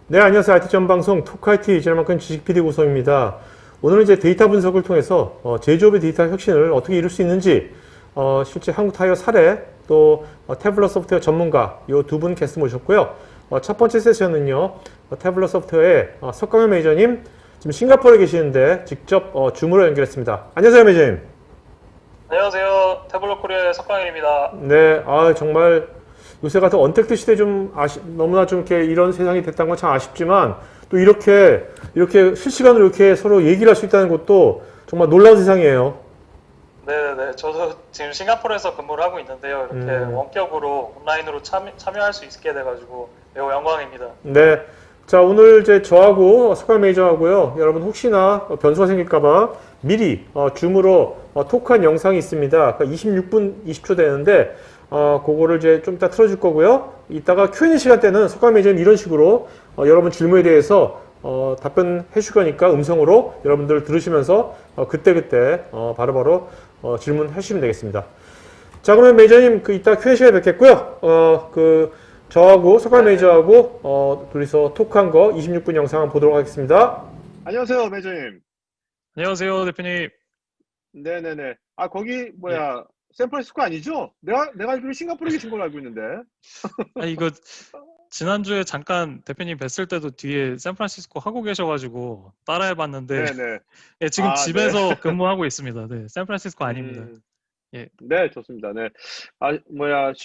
네, 안녕하세요. IT 전방송 톡IT 지난만큼 지식 PD 구성입니다. 오늘은 이제 데이터 분석을 통해서 제조업의 데이터 혁신을 어떻게 이룰 수 있는지 실제 한국 타이어 사례 또 태블러 소프트웨어 전문가 이 두 분 게스트 모셨고요. 첫 번째 세션은요. 태블러 소프트웨어의 석광현 매니저님 지금 싱가포르에 계시는데 직접 줌으로 연결했습니다. 안녕하세요, 매니저님. 안녕하세요. 태블로 코리아의 석광일입니다. 네, 정말 요새 같은 언택트 시대에 좀 너무나 좀 이렇게 이런 세상이 됐다는 건 참 아쉽지만 또 이렇게 실시간으로 이렇게 서로 얘기를 할 수 있다는 것도 정말 놀라운 세상이에요. 네네네. 저도 지금 싱가포르에서 근무를 하고 있는데요. 이렇게 원격으로 온라인으로 참여할 수 있게 돼가지고 매우 영광입니다. 네. 자, 오늘 이제 저하고 석관 매니저하고요. 여러분 혹시나 변수가 생길까봐 미리 줌으로 토크한 영상이 있습니다. 26분 20초 되는데 그거를 이제 좀 이따 틀어줄 거고요. 이따가 Q&A 시간 때는 석관 매니저는 이런 식으로 여러분 질문에 대해서 답변해 줄 거니까 음성으로 여러분들 들으시면서 그때그때 바로바로 질문해 주시면 되겠습니다. 자, 그러면 매니저님 이따 Q&A 시간에 뵙겠고요. 저하고 석관 네. 매니저하고 둘이서 토크한 거 26분 영상 한번 보도록 하겠습니다. 안녕하세요, 매저님. 안녕하세요, 대표님. 네네네. 거기 예. 샌프란시스코 아니죠? 내가 알기로 싱가포르에 계신 걸로 알고 있는데. 이거 지난주에 잠깐 대표님 뵀을 때도 뒤에 샌프란시스코 하고 계셔가지고 따라해봤는데 네네. 예, 지금 네. 집에서 근무하고 있습니다. 네, 샌프란시스코 아닙니다. 예. 네, 좋습니다. 네.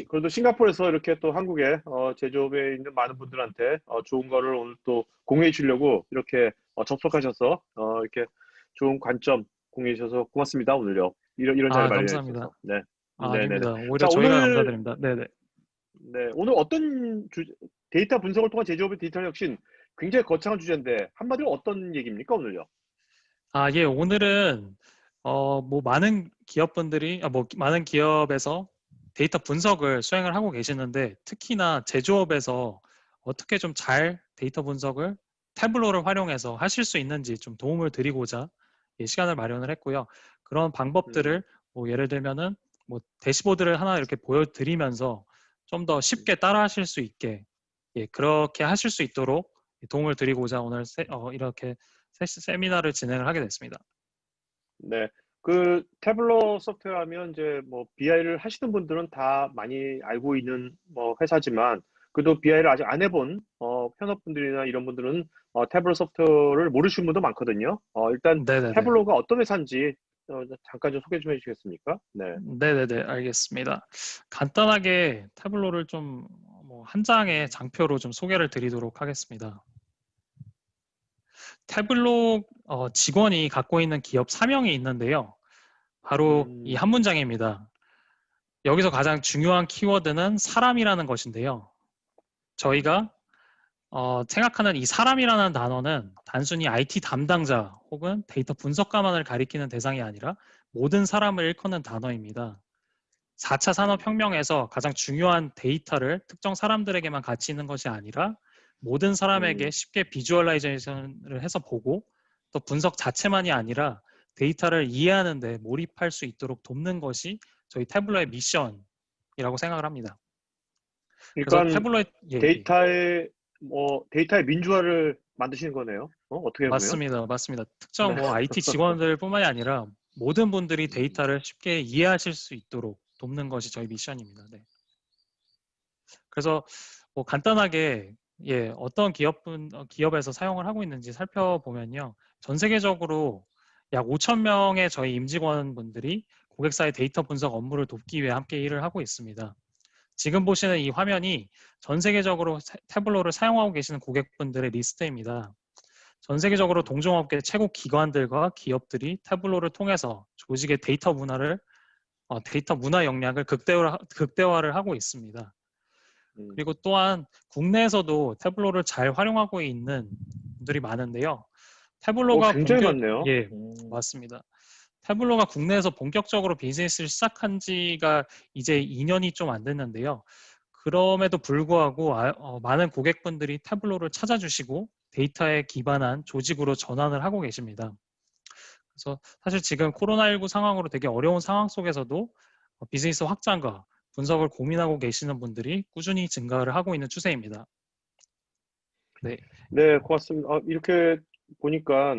그래도 싱가포르에서 이렇게 또 한국에 제조업에 있는 많은 분들한테 좋은 거를 오늘 또 공유해 주려고 이렇게 접속하셔서 이렇게 좋은 관점 공유해 주셔서 고맙습니다, 오늘요. 이런 자리 마련해 감사합니다. 주셔서. 네. 네네네. 아닙니다. 오히려 자, 저희가 감사드립니다. 네네. 오늘 어떤 데이터 분석을 통한 제조업의 디지털 혁신 굉장히 거창한 주제인데 한마디로 어떤 얘기입니까 오늘요? 예, 오늘은 뭐 많은 기업분들이 뭐 많은 기업에서 데이터 분석을 수행을 하고 계시는데 특히나 제조업에서 어떻게 좀 잘 데이터 분석을 태블로를 활용해서 하실 수 있는지 좀 도움을 드리고자 시간을 마련을 했고요. 그런 방법들을 뭐 예를 들면은 뭐 대시보드를 하나 이렇게 보여드리면서 좀 더 쉽게 따라 하실 수 있게 그렇게 하실 수 있도록 도움을 드리고자 오늘 이렇게 세미나를 진행을 하게 됐습니다. 네. 그 태블러 소프트웨어 하면 이제 뭐 BI를 하시는 분들은 다 많이 알고 있는 뭐 회사지만 그래도 BI를 아직 안 해본 현업분들이나 이런 분들은 태블러 소프트웨어를 모르시는 분도 많거든요. 일단 네네네. 태블러가 어떤 회사인지 잠깐 좀 소개 좀 해주시겠습니까? 네. 네네네. 알겠습니다. 간단하게 태블로를 좀 한 장의 장표로 좀 소개를 드리도록 하겠습니다. 태블로 직원이 갖고 있는 기업 사명이 있는데요. 바로 이 한 문장입니다. 여기서 가장 중요한 키워드는 사람이라는 것인데요. 저희가 생각하는 이 사람이라는 단어는 단순히 IT 담당자 혹은 데이터 분석가만을 가리키는 대상이 아니라 모든 사람을 일컫는 단어입니다. 4차 산업혁명에서 가장 중요한 데이터를 특정 사람들에게만 가치 있는 것이 아니라 모든 사람에게 쉽게 비주얼라이제이션을 해서 보고 또 분석 자체만이 아니라 데이터를 이해하는 데 몰입할 수 있도록 돕는 것이 저희 태블로의 미션이라고 생각을 합니다. 그래서 그러니까 태블로의 데이터의 민주화를 만드시는 거네요. 어떻게 보면. 맞습니다. 특정 네. IT 직원들뿐만이 아니라 모든 분들이 데이터를 쉽게 이해하실 수 있도록 돕는 것이 저희 미션입니다. 네. 그래서 뭐 간단하게 어떤 기업에서 사용을 하고 있는지 살펴보면요. 전 세계적으로 약 5천 명의 저희 임직원분들이 고객사의 데이터 분석 업무를 돕기 위해 함께 일을 하고 있습니다. 지금 보시는 이 화면이 전 세계적으로 태블로를 사용하고 계시는 고객분들의 리스트입니다. 전 세계적으로 동종업계 최고 기관들과 기업들이 태블로를 통해서 조직의 데이터 문화 역량을 극대화를 하고 있습니다. 그리고 또한 국내에서도 태블로를 잘 활용하고 있는 분들이 많은데요. 태블로가 굉장히 많네요. 맞습니다. 태블로가 국내에서 본격적으로 비즈니스를 시작한 지가 이제 2년이 좀 안 됐는데요. 그럼에도 불구하고 많은 고객분들이 태블로를 찾아주시고 데이터에 기반한 조직으로 전환을 하고 계십니다. 그래서 사실 지금 코로나19 상황으로 되게 어려운 상황 속에서도 비즈니스 확장과 분석을 고민하고 계시는 분들이 꾸준히 증가를 하고 있는 추세입니다. 네. 네, 고맙습니다. 이렇게 보니까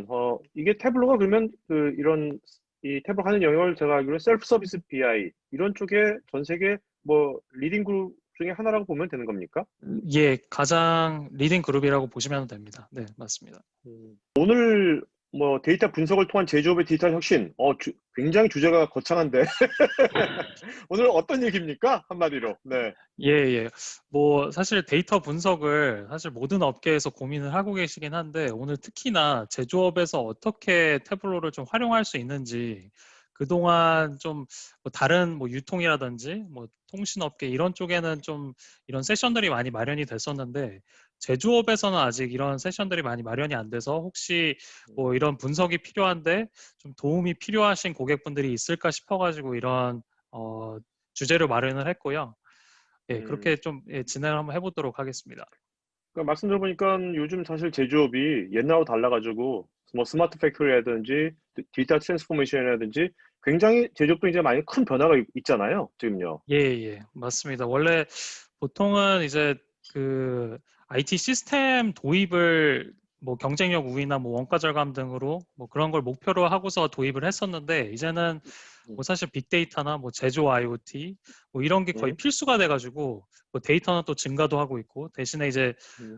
이게 태블로가 그러면 이런 이 태블로 하는 영역을 제가 알기로 셀프 서비스 BI 이런 쪽에 전 세계 뭐 리딩 그룹 중에 하나라고 보면 되는 겁니까? 예, 가장 리딩 그룹이라고 보시면 됩니다. 네, 맞습니다. 오늘 뭐 데이터 분석을 통한 제조업의 디지털 혁신, 굉장히 주제가 거창한데 오늘 어떤 얘기입니까? 한마디로. 네. 예, 예. 뭐, 사실 데이터 분석을 사실 모든 업계에서 고민을 하고 계시긴 한데, 오늘 특히나 제조업에서 어떻게 태블로를 좀 활용할 수 있는지, 그동안 좀 뭐 다른 뭐 유통이라든지 뭐 통신업계 이런 쪽에는 좀 이런 세션들이 많이 마련이 됐었는데, 제조업에서는 아직 이런 세션들이 많이 마련이 안 돼서 혹시 뭐 이런 분석이 필요한데 좀 도움이 필요하신 고객분들이 있을까 싶어가지고 이런 주제를 마련을 했고요. 예, 그렇게 좀 진행을 한번 해보도록 하겠습니다. 그러니까 말씀 들어보니까 요즘 사실 제조업이 옛날하고 달라가지고 뭐 스마트 팩토리라든지 디지털 트랜스포메이션이라든지 굉장히 제조업도 이제 많이 큰 변화가 있잖아요. 지금요. 예, 예, 맞습니다. 원래 보통은 이제 그 IT 시스템 도입을 뭐 경쟁력 우위나 뭐 원가 절감 등으로 뭐 그런 걸 목표로 하고서 도입을 했었는데 이제는 뭐 사실 빅데이터나 뭐 제조 IoT 뭐 이런 게 거의 필수가 돼가지고 뭐 데이터는 또 증가도 하고 있고 대신에 이제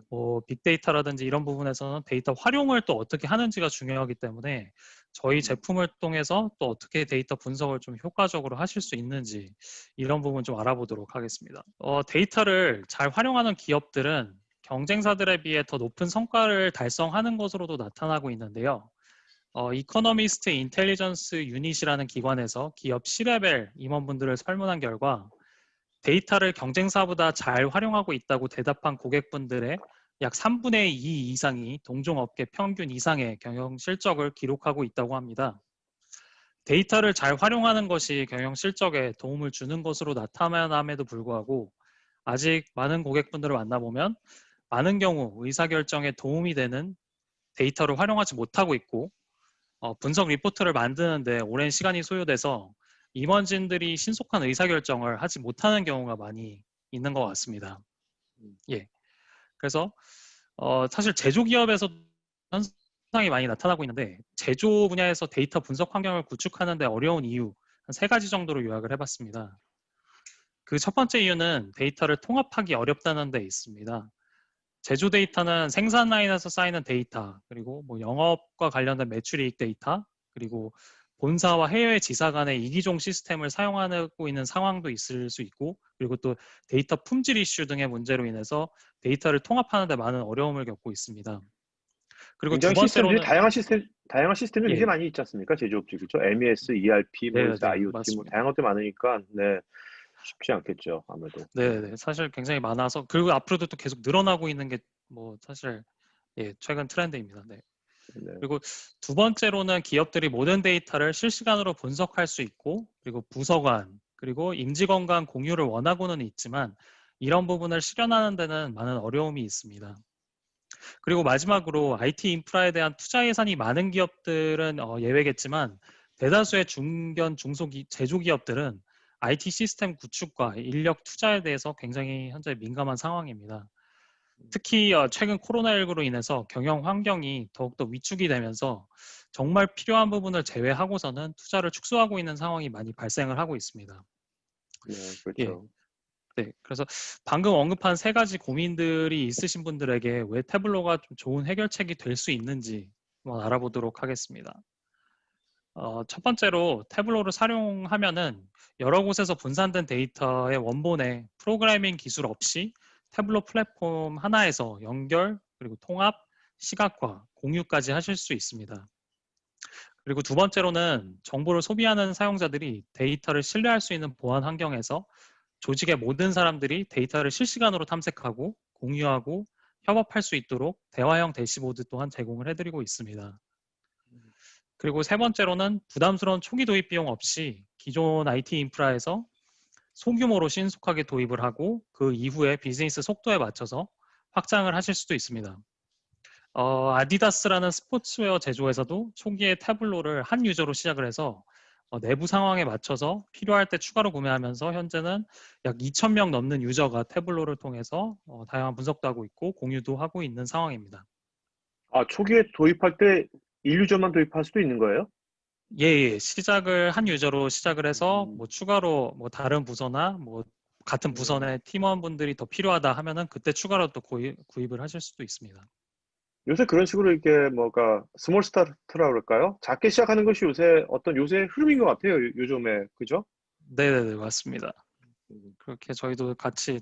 뭐 빅데이터라든지 이런 부분에서는 데이터 활용을 또 어떻게 하는지가 중요하기 때문에 저희 제품을 통해서 또 어떻게 데이터 분석을 좀 효과적으로 하실 수 있는지 이런 부분 좀 알아보도록 하겠습니다. 데이터를 잘 활용하는 기업들은 경쟁사들에 비해 더 높은 성과를 달성하는 것으로도 나타나고 있는데요. 이코노미스트 인텔리전스 유닛이라는 기관에서 기업 C-레벨 임원분들을 설문한 결과 데이터를 경쟁사보다 잘 활용하고 있다고 대답한 고객분들의 약 3분의 2 이상이 동종업계 평균 이상의 경영 실적을 기록하고 있다고 합니다. 데이터를 잘 활용하는 것이 경영 실적에 도움을 주는 것으로 나타남에도 불구하고 아직 많은 고객분들을 만나보면 많은 경우 의사결정에 도움이 되는 데이터를 활용하지 못하고 있고 분석 리포트를 만드는데 오랜 시간이 소요돼서 임원진들이 신속한 의사결정을 하지 못하는 경우가 많이 있는 것 같습니다. 예. 그래서 사실 제조기업에서 현상이 많이 나타나고 있는데 제조 분야에서 데이터 분석 환경을 구축하는 데 어려운 이유 한 3가지 정도로 요약을 해봤습니다. 그 첫 번째 이유는 데이터를 통합하기 어렵다는 데 있습니다. 제조 데이터는 생산 라인에서 쌓이는 데이터, 그리고 뭐 영업과 관련된 매출이익 데이터, 그리고 본사와 해외 지사 간의 이기종 시스템을 사용하고 있는 상황도 있을 수 있고, 그리고 또 데이터 품질 이슈 등의 문제로 인해서 데이터를 통합하는 데 많은 어려움을 겪고 있습니다. 그리고 두 굉장히 시스템들이 번째로는 다양한 시스템이 굉장히 예, 많이 있지 않습니까? 제조업체 그렇죠? MES, ERP, 뭐 네, 이제 네, IoT 뭐 맞습니다. 다양한 것들이 많으니까 네 쉽지 않겠죠 아무래도. 네, 네, 사실 굉장히 많아서 그리고 앞으로도 또 계속 늘어나고 있는 게 뭐 사실 최근 트렌드입니다. 네. 네. 그리고 두 번째로는 기업들이 모든 데이터를 실시간으로 분석할 수 있고 그리고 부서 간 그리고 임직원 간 공유를 원하고는 있지만 이런 부분을 실현하는 데는 많은 어려움이 있습니다. 그리고 마지막으로 IT 인프라에 대한 투자 예산이 많은 기업들은 예외겠지만 대다수의 중견 중소기 제조기업들은 IT 시스템 구축과 인력 투자에 대해서 굉장히 현재 민감한 상황입니다. 특히 최근 코로나19로 인해서 경영 환경이 더욱더 위축이 되면서 정말 필요한 부분을 제외하고서는 투자를 축소하고 있는 상황이 많이 발생을 하고 있습니다. 네, 예, 그렇죠. 네. 그래서 방금 언급한 3가지 고민들이 있으신 분들에게 왜 태블로가 좀 좋은 해결책이 될 수 있는지 한번 알아보도록 하겠습니다. 첫 번째로 태블로를 사용하면은 여러 곳에서 분산된 데이터의 원본에 프로그래밍 기술 없이 태블로 플랫폼 하나에서 연결, 그리고 통합, 시각화, 공유까지 하실 수 있습니다. 그리고 두 번째로는 정보를 소비하는 사용자들이 데이터를 신뢰할 수 있는 보안 환경에서 조직의 모든 사람들이 데이터를 실시간으로 탐색하고 공유하고 협업할 수 있도록 대화형 대시보드 또한 제공을 해드리고 있습니다. 그리고 세 번째로는 부담스러운 초기 도입 비용 없이 기존 IT 인프라에서 소규모로 신속하게 도입을 하고 그 이후에 비즈니스 속도에 맞춰서 확장을 하실 수도 있습니다. 아디다스라는 스포츠웨어 제조회사도 초기에 태블로를 한 유저로 시작을 해서 내부 상황에 맞춰서 필요할 때 추가로 구매하면서 현재는 약 2,000명 넘는 유저가 태블로를 통해서 다양한 분석도 하고 있고 공유도 하고 있는 상황입니다. 아, 초기에 도입할 때 1유저만 도입할 수도 있는 거예요? 예, 예. 시작을 한 유저로 시작을 해서 뭐 추가로 뭐 다른 부서나 뭐 같은 부서의 팀원분들이 더 필요하다 하면은 그때 추가로 또 구입을 하실 수도 있습니다. 요새 그런 식으로 이렇게 뭐가 스몰 스타트라 그럴까요? 작게 시작하는 것이 요새 흐름인 것 같아요. 요즘에. 그죠? 네네네, 맞습니다. 음, 그렇게 저희도 같이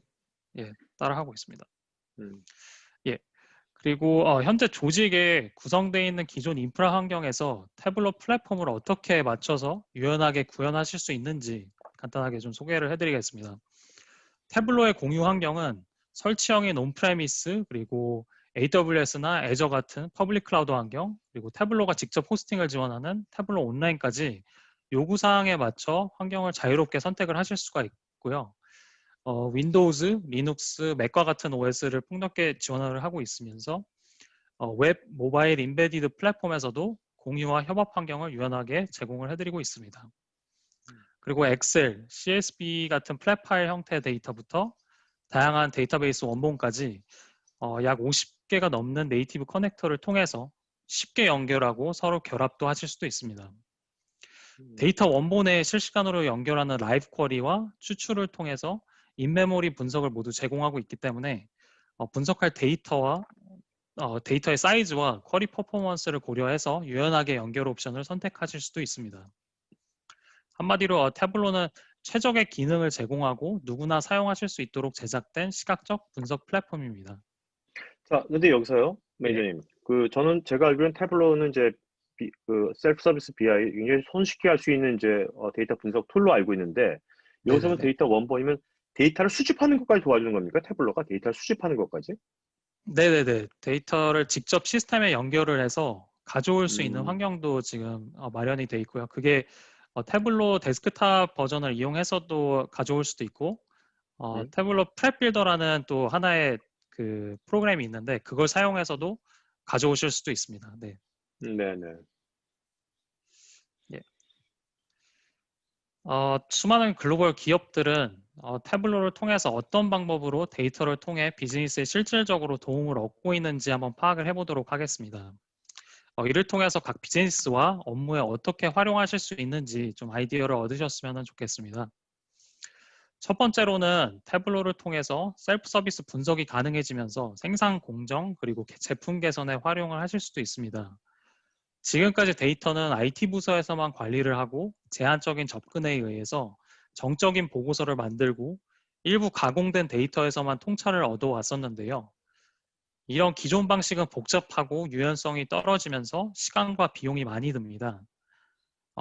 따라하고 있습니다. 음, 예. 그리고 현재 조직에 구성되어 있는 기존 인프라 환경에서 태블로 플랫폼을 어떻게 맞춰서 유연하게 구현하실 수 있는지 간단하게 좀 소개를 해드리겠습니다. 태블로의 공유 환경은 설치형인 온프레미스 그리고 AWS나 애저 같은 퍼블릭 클라우드 환경 그리고 태블로가 직접 호스팅을 지원하는 태블로 온라인까지 요구사항에 맞춰 환경을 자유롭게 선택을 하실 수가 있고요. 윈도우즈, 리눅스, 맥과 같은 OS를 폭넓게 지원을 하고 있으면서 웹, 모바일, 인베디드 플랫폼에서도 공유와 협업 환경을 유연하게 제공을 해드리고 있습니다. 그리고 엑셀, CSV 같은 플랫 파일 형태의 데이터부터 다양한 데이터베이스 원본까지 약 50개가 넘는 네이티브 커넥터를 통해서 쉽게 연결하고 서로 결합도 하실 수도 있습니다. 데이터 원본에 실시간으로 연결하는 라이브 쿼리와 추출을 통해서 인메모리 분석을 모두 제공하고 있기 때문에 분석할 데이터의 사이즈와 쿼리 퍼포먼스를 고려해서 유연하게 연결 옵션을 선택하실 수도 있습니다. 한마디로 태블로는 최적의 기능을 제공하고 누구나 사용하실 수 있도록 제작된 시각적 분석 플랫폼입니다. 자, 근데 여기서요, 매니저님. 제가 알기로는 태블로는 이제 셀프 서비스 BI 굉장히 손쉽게 할 수 있는 이제 데이터 분석 툴로 알고 있는데, 여기서는 네네네. 데이터 원본이면 데이터를 수집하는 것까지 도와주는 겁니까? 태블로가 데이터를 수집하는 것까지? 네네네. 데이터를 직접 시스템에 연결을 해서 가져올 수 있는 음, 환경도 지금 마련이 돼 있고요. 그게 태블로 데스크탑 버전을 이용해서도 가져올 수도 있고, 음, 태블로 프랩 빌더라는 또 하나의 그 프로그램이 있는데 그걸 사용해서도 가져오실 수도 있습니다. 네. 네네. 예. 수많은 글로벌 기업들은 태블로를 통해서 어떤 방법으로 데이터를 통해 비즈니스에 실질적으로 도움을 얻고 있는지 한번 파악을 해보도록 하겠습니다. 이를 통해서 각 비즈니스와 업무에 어떻게 활용하실 수 있는지 좀 아이디어를 얻으셨으면 좋겠습니다. 첫 번째로는 태블로를 통해서 셀프 서비스 분석이 가능해지면서 생산 공정 그리고 제품 개선에 활용을 하실 수도 있습니다. 지금까지 데이터는 IT 부서에서만 관리를 하고 제한적인 접근에 의해서 정적인 보고서를 만들고 일부 가공된 데이터에서만 통찰을 얻어왔었는데요. 이런 기존 방식은 복잡하고 유연성이 떨어지면서 시간과 비용이 많이 듭니다.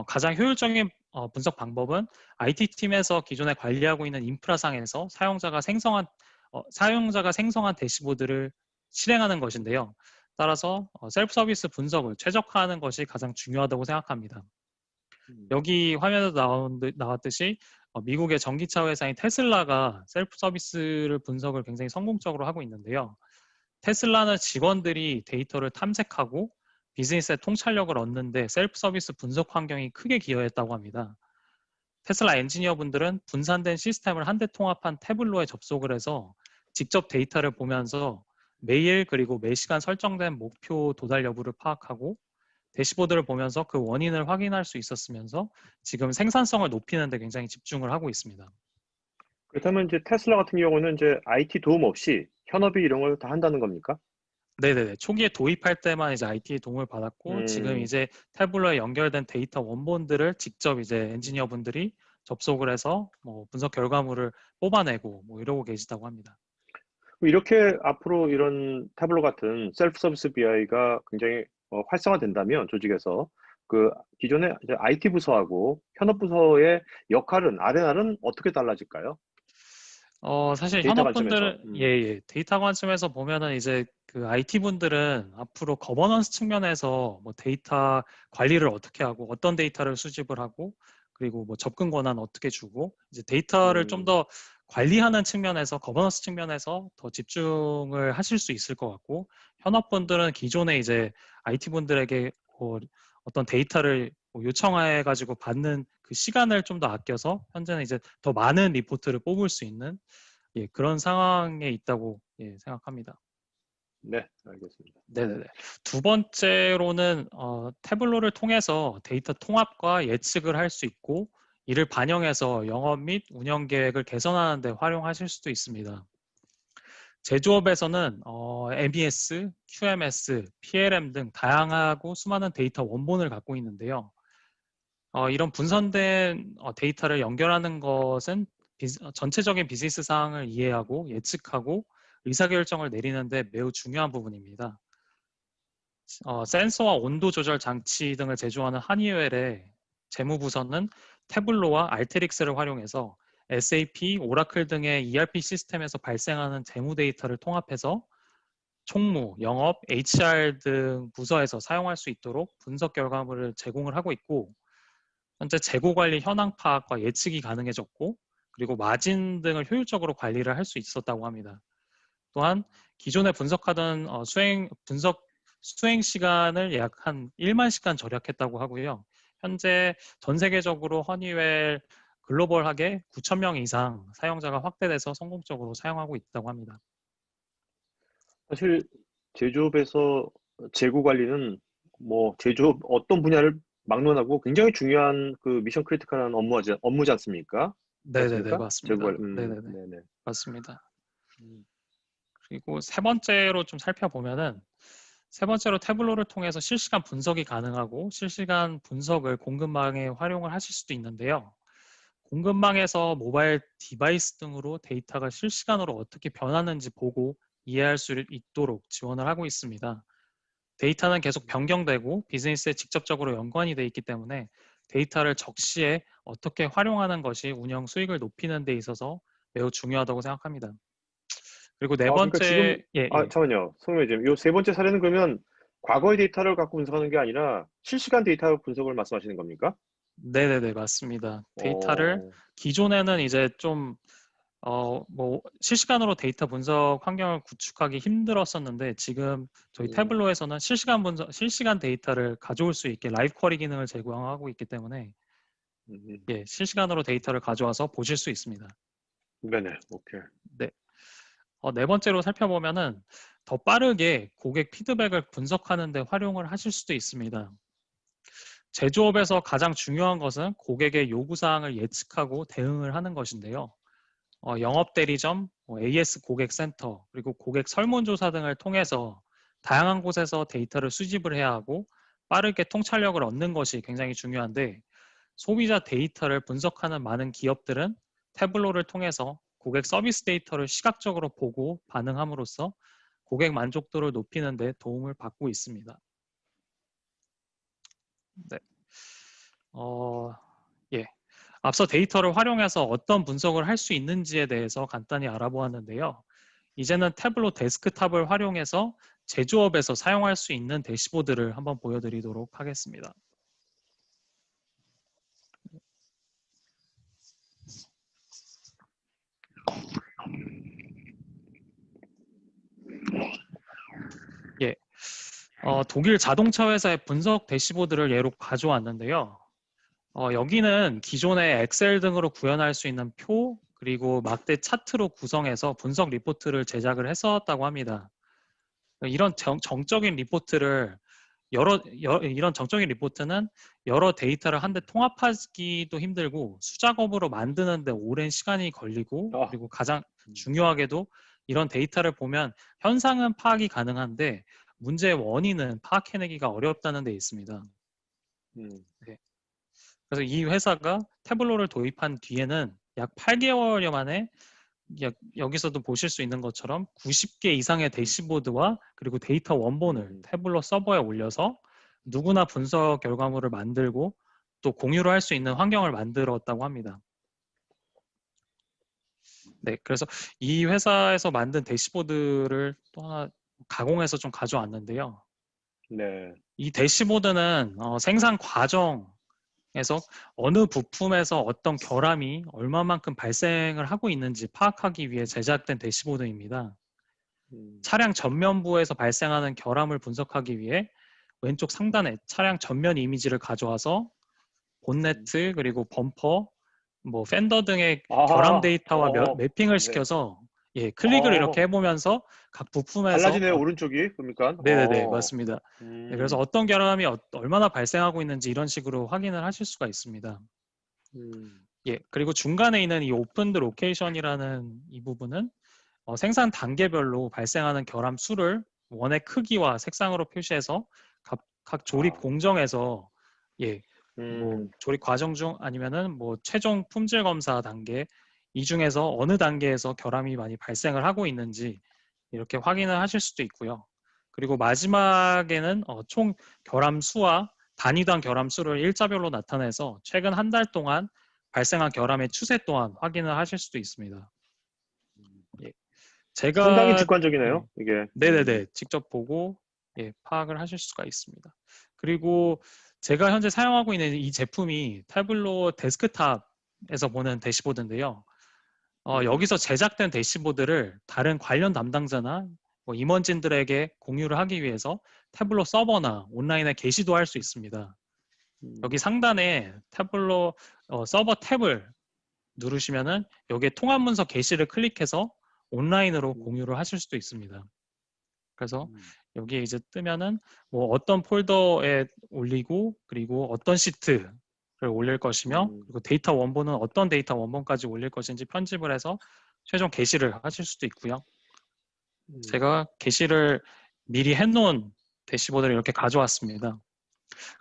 가장 효율적인 분석 방법은 IT팀에서 기존에 관리하고 있는 인프라상에서 사용자가 생성한 대시보드를 실행하는 것인데요. 따라서 셀프 서비스 분석을 최적화하는 것이 가장 중요하다고 생각합니다. 여기 화면에도 나왔듯이 미국의 전기차 회사인 테슬라가 셀프 서비스를 분석을 굉장히 성공적으로 하고 있는데요. 테슬라는 직원들이 데이터를 탐색하고 비즈니스의 통찰력을 얻는데 셀프 서비스 분석 환경이 크게 기여했다고 합니다. 테슬라 엔지니어분들은 분산된 시스템을 한데 통합한 태블로에 접속을 해서 직접 데이터를 보면서 매일 그리고 매시간 설정된 목표 도달 여부를 파악하고 대시보드를 보면서 그 원인을 확인할 수 있었으면서 지금 생산성을 높이는 데 굉장히 집중을 하고 있습니다. 그렇다면 이제 테슬라 같은 경우는 이제 IT 도움 없이 현업이 이런 걸 다 한다는 겁니까? 네네네. 초기에 도입할 때만 이제 IT의 도움을 받았고 지금 음, 이제 태블로에 연결된 데이터 원본들을 직접 이제 엔지니어 분들이 접속을 해서 뭐 분석 결과물을 뽑아내고 뭐 이러고 계시다고 합니다. 이렇게 앞으로 이런 타블로 같은 셀프 서비스 BI가 굉장히 활성화된다면 조직에서 기존의 이제 IT 부서하고 현업 부서의 역할은 아레나는 어떻게 달라질까요? 사실 데이터 관점에서. 현업분들, 예. 데이터 관점에서 보면은 이제 그 IT 분들은 앞으로 거버넌스 측면에서 뭐 데이터 관리를 어떻게 하고 어떤 데이터를 수집을 하고 그리고 뭐 접근 권한 어떻게 주고 이제 데이터를 좀 더 관리하는 측면에서 거버넌스 측면에서 더 집중을 하실 수 있을 것 같고 현업분들은 기존에 이제 IT 분들에게 어떤 데이터를 뭐 요청해가지고 받는 그 시간을 좀 더 아껴서 현재는 이제 더 많은 리포트를 뽑을 수 있는 그런 상황에 있다고 생각합니다. 네, 알겠습니다. 네네네. 두 번째로는 태블로를 통해서 데이터 통합과 예측을 할 수 있고 이를 반영해서 영업 및 운영 계획을 개선하는 데 활용하실 수도 있습니다. 제조업에서는 MES, QMS, PLM 등 다양하고 수많은 데이터 원본을 갖고 있는데요. 이런 분산된 데이터를 연결하는 것은 전체적인 비즈니스 상황을 이해하고 예측하고 의사결정을 내리는 데 매우 중요한 부분입니다. 센서와 온도 조절 장치 등을 제조하는 하니웰의 재무부서는 태블로와 알테릭스를 활용해서 SAP, 오라클 등의 ERP 시스템에서 발생하는 재무 데이터를 통합해서 총무, 영업, HR 등 부서에서 사용할 수 있도록 분석 결과물을 제공을 하고 있고 현재 재고 관리 현황 파악과 예측이 가능해졌고 그리고 마진 등을 효율적으로 관리를 할 수 있었다고 합니다. 또한 기존에 분석하던 수행 시간을 약 한 1만 시간 절약했다고 하고요. 현재 전 세계적으로 허니웰 글로벌하게 9,000명 이상 사용자가 확대돼서 성공적으로 사용하고 있다고 합니다. 사실 제조업에서 재고 관리는 뭐 제조업 어떤 분야를 막론하고 굉장히 중요한 그 미션 크리티컬한 업무지 않습니까? 네네네, 그렇습니까? 재고 맞습니다. 관리. 네네네, 네네. 맞습니다. 그리고 세 번째로 좀 살펴보면은 세 번째로 태블로를 통해서 실시간 분석이 가능하고 실시간 분석을 공급망에 활용을 하실 수도 있는데요. 공급망에서 모바일 디바이스 등으로 데이터가 실시간으로 어떻게 변하는지 보고 이해할 수 있도록 지원을 하고 있습니다. 데이터는 계속 변경되고 비즈니스에 직접적으로 연관이 돼 있기 때문에 데이터를 적시에 어떻게 활용하는 것이 운영 수익을 높이는 데 있어서 매우 중요하다고 생각합니다. 그리고 네 그러니까 지금 번째, 예. 잠깐만요. 송매님, 이 세 번째 사례는 그러면 과거의 데이터를 갖고 분석하는 게 아니라 실시간 데이터 분석을 말씀하시는 겁니까? 네네네, 맞습니다. 데이터를 어, 기존에는 이제 좀 뭐 실시간으로 데이터 분석 환경을 구축하기 힘들었었는데 지금 저희 음, 태블로에서는 실시간 데이터를 가져올 수 있게 라이브 쿼리 기능을 제공하고 있기 때문에 음, 실시간으로 데이터를 가져와서 보실 수 있습니다. 네네, 오케이. 네. 네 번째로 살펴보면은 더 빠르게 고객 피드백을 분석하는 데 활용을 하실 수도 있습니다. 제조업에서 가장 중요한 것은 고객의 요구사항을 예측하고 대응을 하는 것인데요. 영업 대리점, AS 고객센터, 그리고 고객 설문조사 등을 통해서 다양한 곳에서 데이터를 수집을 해야 하고 빠르게 통찰력을 얻는 것이 굉장히 중요한데 소비자 데이터를 분석하는 많은 기업들은 태블로를 통해서 고객 서비스 데이터를 시각적으로 보고 반응함으로써 고객 만족도를 높이는 데 도움을 받고 있습니다. 네. 예. 앞서 데이터를 활용해서 어떤 분석을 할 수 있는지에 대해서 간단히 알아보았는데요. 이제는 태블로 데스크탑을 활용해서 제조업에서 사용할 수 있는 대시보드를 한번 보여드리도록 하겠습니다. 예. 독일 자동차 회사의 분석 대시보드를 예로 가져왔는데요. 여기는 기존의 엑셀 등으로 구현할 수 있는 표, 그리고 막대 차트로 구성해서 분석 리포트를 제작을 했었다고 합니다. 이런 정적인 리포트를 이런 정적인 리포트는 여러 데이터를 한데 통합하기도 힘들고 수작업으로 만드는데 오랜 시간이 걸리고 아, 그리고 가장 중요하게도 이런 데이터를 보면 현상은 파악이 가능한데 문제의 원인은 파악해내기가 어렵다는 데 있습니다. 음, 네. 그래서 이 회사가 태블로를 도입한 뒤에는 약 8개월여 만에 여기서도 보실 수 있는 것처럼 90개 이상의 대시보드와 그리고 데이터 원본을 태블로 서버에 올려서 누구나 분석 결과물을 만들고 또 공유를 할 수 있는 환경을 만들었다고 합니다. 네, 그래서 이 회사에서 만든 대시보드를 또 하나 가공해서 좀 가져왔는데요. 네. 이 대시보드는 생산 과정에서 어느 부품에서 어떤 결함이 얼마만큼 발생을 하고 있는지 파악하기 위해 제작된 대시보드입니다. 차량 전면부에서 발생하는 결함을 분석하기 위해 왼쪽 상단에 차량 전면 이미지를 가져와서 본네트 그리고 범퍼, 뭐 팬더 등의 아, 결함 데이터와 매핑을 네. 시켜서 예, 클릭을 이렇게 어, 해보면서 각 부품에서 달라지네요, 오른쪽이. 그러니까. 네네네, 맞습니다. 네, 그래서 음, 어떤 결함이 얼마나 발생하고 있는지 이런 식으로 확인을 하실 수가 있습니다. 음, 예, 그리고 중간에 있는 이 오픈드 로케이션이라는 이 부분은 생산 단계별로 발생하는 결함 수를 원의 크기와 색상으로 표시해서 각 조립 아, 공정에서 예, 뭐 음, 조립 과정 중 아니면은 뭐 최종 품질 검사 단계 이 중에서 어느 단계에서 결함이 많이 발생을 하고 있는지 이렇게 확인을 하실 수도 있고요. 그리고 마지막에는 총 결함 수와 단위당 결함 수를 일자별로 나타내서 최근 한 달 동안 발생한 결함의 추세 또한 확인을 하실 수도 있습니다. 예. 상당히 제가 예, 직관적이네요, 이게. 네네네 직접 보고 예, 파악을 하실 수가 있습니다. 그리고 제가 현재 사용하고 있는 이 제품이 태블로 데스크탑에서 보는 대시보드인데요. 여기서 제작된 대시보드를 다른 관련 담당자나 뭐 임원진들에게 공유를 하기 위해서 태블로 서버나 온라인에 게시도 할 수 있습니다. 여기 상단에 태블로 서버 탭을 누르시면은 여기에 통합 문서 게시를 클릭해서 온라인으로 공유를 하실 수도 있습니다. 그래서 여기에 이제 뜨면은 뭐 어떤 폴더에 올리고 그리고 어떤 시트를 올릴 것이며 그리고 데이터 원본은 어떤 데이터 원본까지 올릴 것인지 편집을 해서 최종 게시를 하실 수도 있고요. 제가 게시를 미리 해놓은 대시보드를 이렇게 가져왔습니다.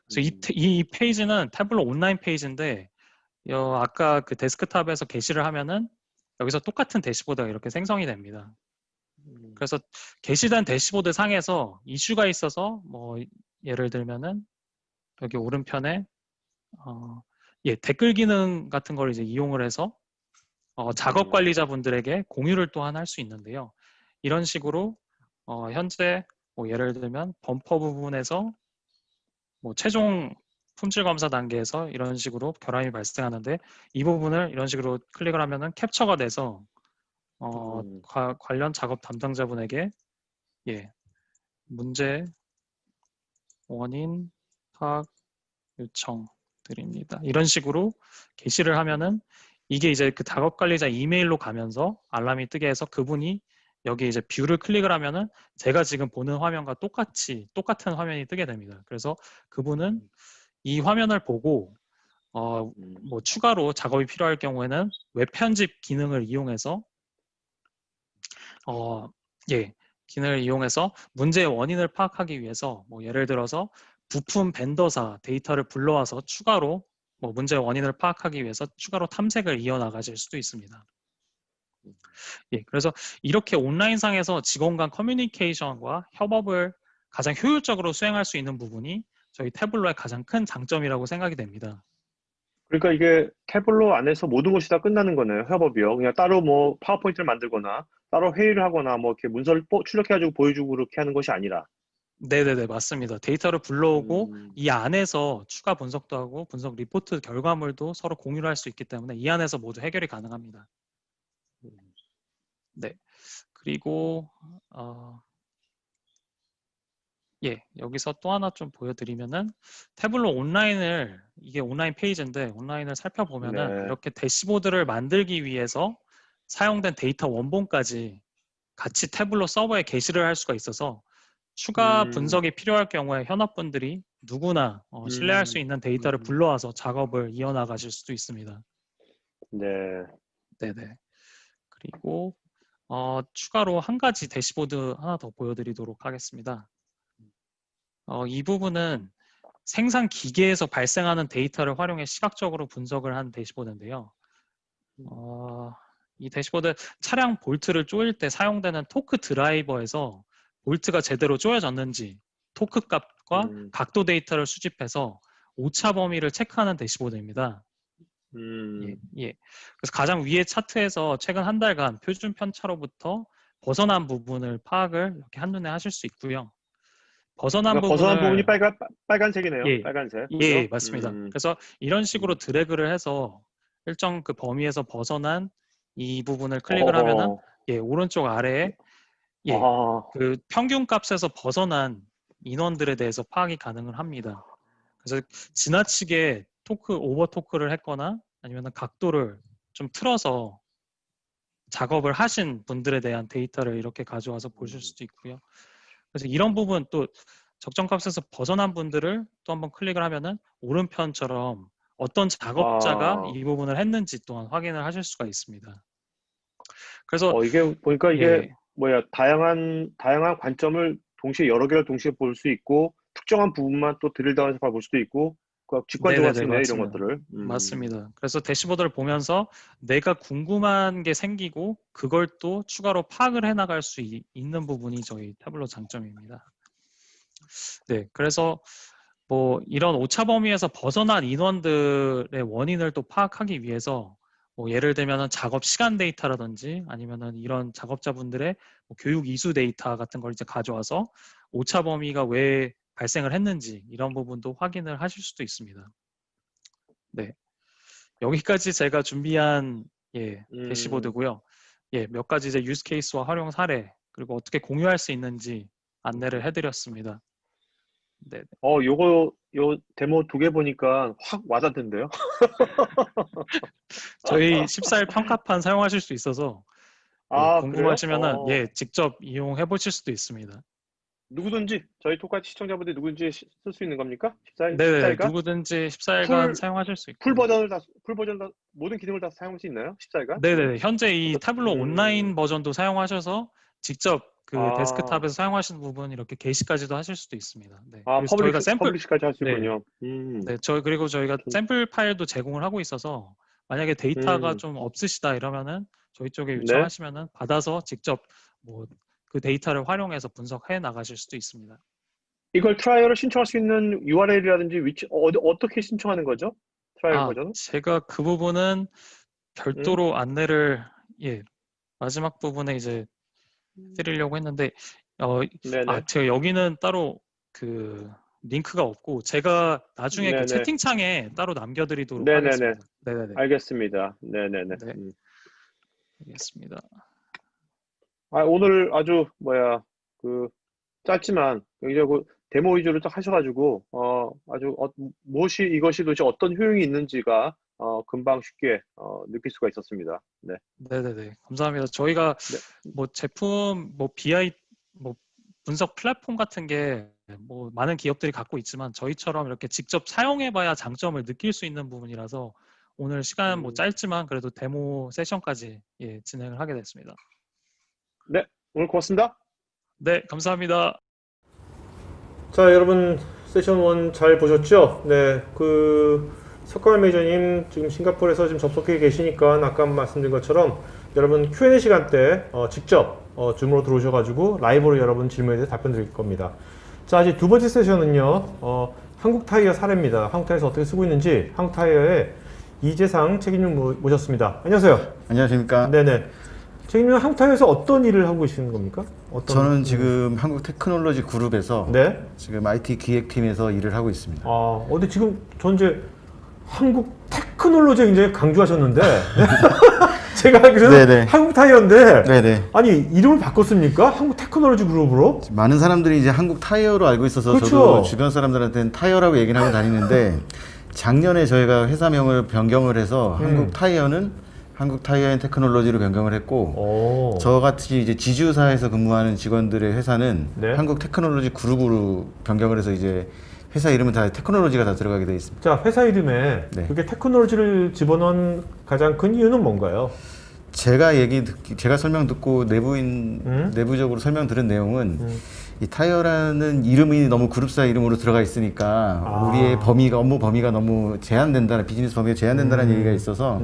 그래서 이 페이지는 태블로 온라인 페이지인데 아까 그 데스크탑에서 게시를 하면은 여기서 똑같은 대시보드가 이렇게 생성이 됩니다. 그래서 게시된 대시보드 상에서 이슈가 있어서 뭐 예를 들면은 여기 오른편에 예, 댓글 기능 같은 걸 이제 이용을 해서 작업 관리자분들에게 공유를 또한 할 수 있는데요. 이런 식으로 현재 뭐 예를 들면 범퍼 부분에서 뭐 최종 품질 검사 단계에서 이런 식으로 결함이 발생하는데 이 부분을 이런 식으로 클릭을 하면은 캡처가 돼서 관련 작업 담당자분에게 예, 문제 원인 파악 요청 드립니다. 이런 식으로 게시를 하면은 이게 이제 그 작업 관리자 이메일로 가면서 알람이 뜨게 해서 그분이 여기 이제 뷰를 클릭을 하면은 제가 지금 보는 화면과 똑같은 화면이 뜨게 됩니다. 그래서 그분은 이 화면을 보고 뭐 추가로 작업이 필요할 경우에는 웹 편집 기능을 이용해서 예, 기능을 이용해서 문제의 원인을 파악하기 위해서 뭐 예를 들어서 부품 벤더사 데이터를 불러와서 추가로 뭐 문제의 원인을 파악하기 위해서 추가로 탐색을 이어나가실 수도 있습니다. 예, 그래서 이렇게 온라인상에서 직원 간 커뮤니케이션과 협업을 가장 효율적으로 수행할 수 있는 부분이 저희 태블로의 가장 큰 장점이라고 생각이 됩니다. 그러니까 이게 태블로 안에서 모든 것이 다 끝나는 거네요, 협업이요. 그냥 따로 뭐 파워포인트를 만들거나 따로 회의를 하거나 뭐 이렇게 문서를 출력해가지고 보여주고 그렇게 하는 것이 아니라. 네네네, 맞습니다. 데이터를 불러오고 음, 이 안에서 추가 분석도 하고 분석 리포트 결과물도 서로 공유를 할 수 있기 때문에 이 안에서 모두 해결이 가능합니다. 네. 그리고 예, 여기서 또 하나 좀 보여드리면은 태블로 온라인을 이게 온라인 페이지인데 온라인을 살펴보면은 네. 이렇게 대시보드를 만들기 위해서 사용된 데이터 원본까지 같이 태블로 서버에 게시를 할 수가 있어서 추가 음, 분석이 필요할 경우에 현업분들이 누구나 신뢰할 수 음, 있는 데이터를 음, 불러와서 작업을 이어나가실 수도 있습니다. 네. 네네. 그리고 추가로 한 가지 대시보드 하나 더 보여드리도록 하겠습니다. 이 부분은 생산 기계에서 발생하는 데이터를 활용해 시각적으로 분석을 한 대시보드인데요. 이 대시보드 차량 볼트를 조일 때 사용되는 토크 드라이버에서 볼트가 제대로 조여졌는지 토크 값과 음, 각도 데이터를 수집해서 오차 범위를 체크하는 대시보드입니다. 예, 음. 예. 그래서 가장 위에 차트에서 최근 한 달간 표준 편차로부터 벗어난 부분을 파악을 이렇게 한눈에 하실 수 있고요. 벗어난 그러니까 벗어난 부분이 부분을 빨간색이네요. 예, 빨간색. 예, 그죠? 맞습니다. 그래서 이런 식으로 음. 드래그를 해서 일정 그 범위에서 벗어난 이 부분을 클릭을 하면은 어, 예, 오른쪽 아래에 예, 아, 그 평균 값에서 벗어난 인원들에 대해서 파악이 가능을 합니다. 그래서 지나치게 오버 토크를 했거나 아니면 각도를 좀 틀어서 작업을 하신 분들에 대한 데이터를 이렇게 가져와서 보실 수도 있고요. 그래서 이런 부분 또 적정값에서 벗어난 분들을 또 한번 클릭을 하면은 오른편처럼 어떤 작업자가 이 부분을 했는지 또한 확인을 하실 수가 있습니다. 그래서 이게 보니까 이게 예, 뭐야, 다양한 관점을 동시에 여러 개를 동시에 볼 수 있고, 특정한 부분만 또 드릴다운해서 볼 수도 있고, 그 직관적으로 네네네, 쓰네, 이런 맞습니다. 것들을. 맞습니다. 그래서 대시보드를 보면서 내가 궁금한 게 생기고 그걸 또 추가로 파악을 해나갈 수 있는 부분이 저희 태블로 장점입니다. 네, 그래서 뭐 이런 오차 범위에서 벗어난 인원들의 원인을 또 파악하기 위해서 뭐 예를 들면은 작업 시간 데이터라든지 아니면은 이런 작업자분들의 뭐 교육 이수 데이터 같은 걸 이제 가져와서 오차 범위가 왜 발생을 했는지 이런 부분도 확인을 하실 수도 있습니다. 네, 여기까지 제가 준비한 대시보드고요. 몇 가지 이제 유스 케이스와 활용 사례 그리고 어떻게 공유할 수 있는지 안내를 해드렸습니다. 네, 요 데모 2개 보니까 확 와닿던데요? 저희 14일 평가판 사용하실 수 있어서 그래요? 궁금하시면은 직접 이용해 보실 수도 있습니다. 누구든지, 저희 토카 시청자분들 누구든지 쓸 수 있는 겁니까? 네, 14일간? 누구든지 14일간 사용하실 수 있고. 풀 버전 다, 모든 기능을 다 사용할 수 있나요? 14일간? 네, 현재 이 타블로 온라인 버전도 사용하셔서 직접 그 데스크탑에서 사용하시는 부분 이렇게 게시까지도 하실 수도 있습니다. 네. 그래서 저희가 퍼블리시까지 할 수 네. 있군요. 네, 그리고 저희가 샘플 파일도 제공을 하고 있어서 만약에 데이터가 좀 없으시다 이러면은 저희 쪽에 요청하시면은 받아서 직접 뭐 그 데이터를 활용해서 분석해 나가실 수도 있습니다. 이걸 트라이얼을 신청할 수 있는 URL이라든지 위치, 어떻게 신청하는 거죠? 트라이얼 버전은? 제가 그 부분은 별도로 안내를 마지막 부분에 이제 드리려고 했는데 제가 여기는 따로 그 링크가 없고 제가 나중에 그 채팅창에 따로 남겨드리도록 하겠습니다. 네네네. 알겠습니다. 네네네. 네. 알겠습니다. 오늘 아주 짧지만 굉장히 데모 위주로 딱 하셔가지고 아주 이것이 도대체 어떤 효용이 있는지가 금방 쉽게 느낄 수가 있었습니다. 네. 네네네. 감사합니다. 저희가 뭐 제품 BI 분석 플랫폼 같은 게 많은 기업들이 갖고 있지만 저희처럼 이렇게 직접 사용해봐야 장점을 느낄 수 있는 부분이라서 오늘 시간 짧지만 그래도 데모 세션까지 진행을 하게 됐습니다. 네, 오늘 고맙습니다. 네, 감사합니다. 자, 여러분 세션 1 잘 보셨죠? 네, 석가알 매니저님 지금 싱가포르에서 지금 접속해 계시니까 아까 말씀드린 것처럼 여러분 Q&A 시간 때 직접 줌으로 들어오셔가지고 라이브로 여러분 질문에 대해서 답변 드릴 겁니다. 자, 이제 두 번째 세션은요, 한국타이어 사례입니다. 한국타이어에서 어떻게 쓰고 있는지 한국타이어의 이재상 책임님 모셨습니다. 안녕하세요. 안녕하십니까. 네네. 책임님 한국타이어에서 어떤 일을 하고 계시는 겁니까? 저는 지금 한국 테크놀로지 그룹에서 지금 IT 기획팀에서 일을 하고 있습니다. 근데 지금 전 이제 한국 테크놀로지 굉장히 강조하셨는데 제가 알기로는 한국 타이어인데 아니 이름을 바꿨습니까? 한국 테크놀로지 그룹으로? 많은 사람들이 이제 한국 타이어로 알고 있어서 저도 주변 사람들한테는 타이어라고 얘기를 하고 다니는데 작년에 저희가 회사명을 변경을 해서 한국 타이어는 한국 타이어 앤 테크놀로지로 변경을 했고 저같이 이제 지주사에서 근무하는 직원들의 회사는 한국 테크놀로지 그룹으로 변경을 해서 이제 회사 이름은 다 테크놀로지가 다 들어가게 되어 있습니다. 자, 회사 이름에 그렇게 테크놀로지를 집어넣은 가장 큰 이유는 뭔가요? 제가 설명 듣고 내부적으로 설명 들은 내용은 이 타이어라는 이름이 너무 그룹사 이름으로 들어가 있으니까 우리의 업무 범위가 너무 제한된다는, 비즈니스 범위가 제한된다는 얘기가 있어서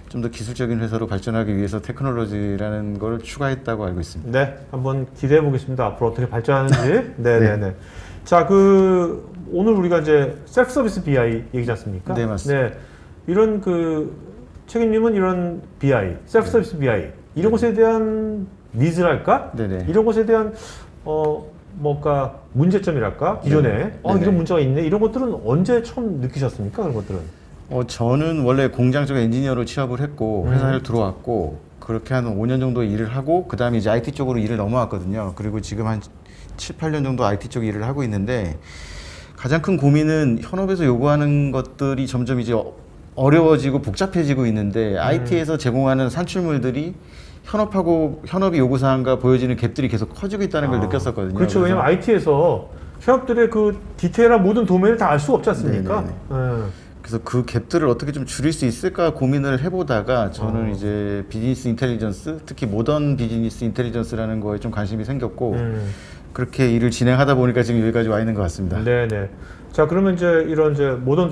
좀 더 기술적인 회사로 발전하기 위해서 테크놀로지라는 걸 추가했다고 알고 있습니다. 네, 한번 기대해 보겠습니다. 앞으로 어떻게 발전하는지. 네네네. 자, 오늘 우리가 이제 셀프 서비스 BI 얘기지 않습니까? 네, 맞습니다. 네, 이런 책임님은 이런 BI, 셀프 서비스 BI 이런 것에 대한 니즈랄까? 이런 것에 대한 뭔가 문제점이랄까? 기존에 이런 문제가 있네. 이런 것들은 언제 처음 느끼셨습니까? 그런 것들은? 저는 원래 공장 쪽 엔지니어로 취업을 했고 회사를 들어왔고 그렇게 한 5년 정도 일을 하고 그 다음에 이제 IT 쪽으로 일을 넘어왔거든요. 그리고 지금 한 7, 8년 정도 IT 쪽 일을 하고 있는데 가장 큰 고민은 현업에서 요구하는 것들이 점점 이제 어려워지고 복잡해지고 있는데 IT에서 제공하는 산출물들이 현업이 요구사항과 보여지는 갭들이 계속 커지고 있다는 걸 느꼈었거든요. 그렇죠. 왜냐면 IT에서 현업들의 그 디테일한 모든 도면을 다 알 수가 없지 않습니까? 그래서 그 갭들을 어떻게 좀 줄일 수 있을까 고민을 해보다가 저는 이제 비즈니스 인텔리전스, 특히 모던 비즈니스 인텔리전스라는 거에 좀 관심이 생겼고 그렇게 일을 진행하다 보니까 지금 여기까지 와 있는 것 같습니다. 네네. 자, 그러면 이제 이런 이제 모던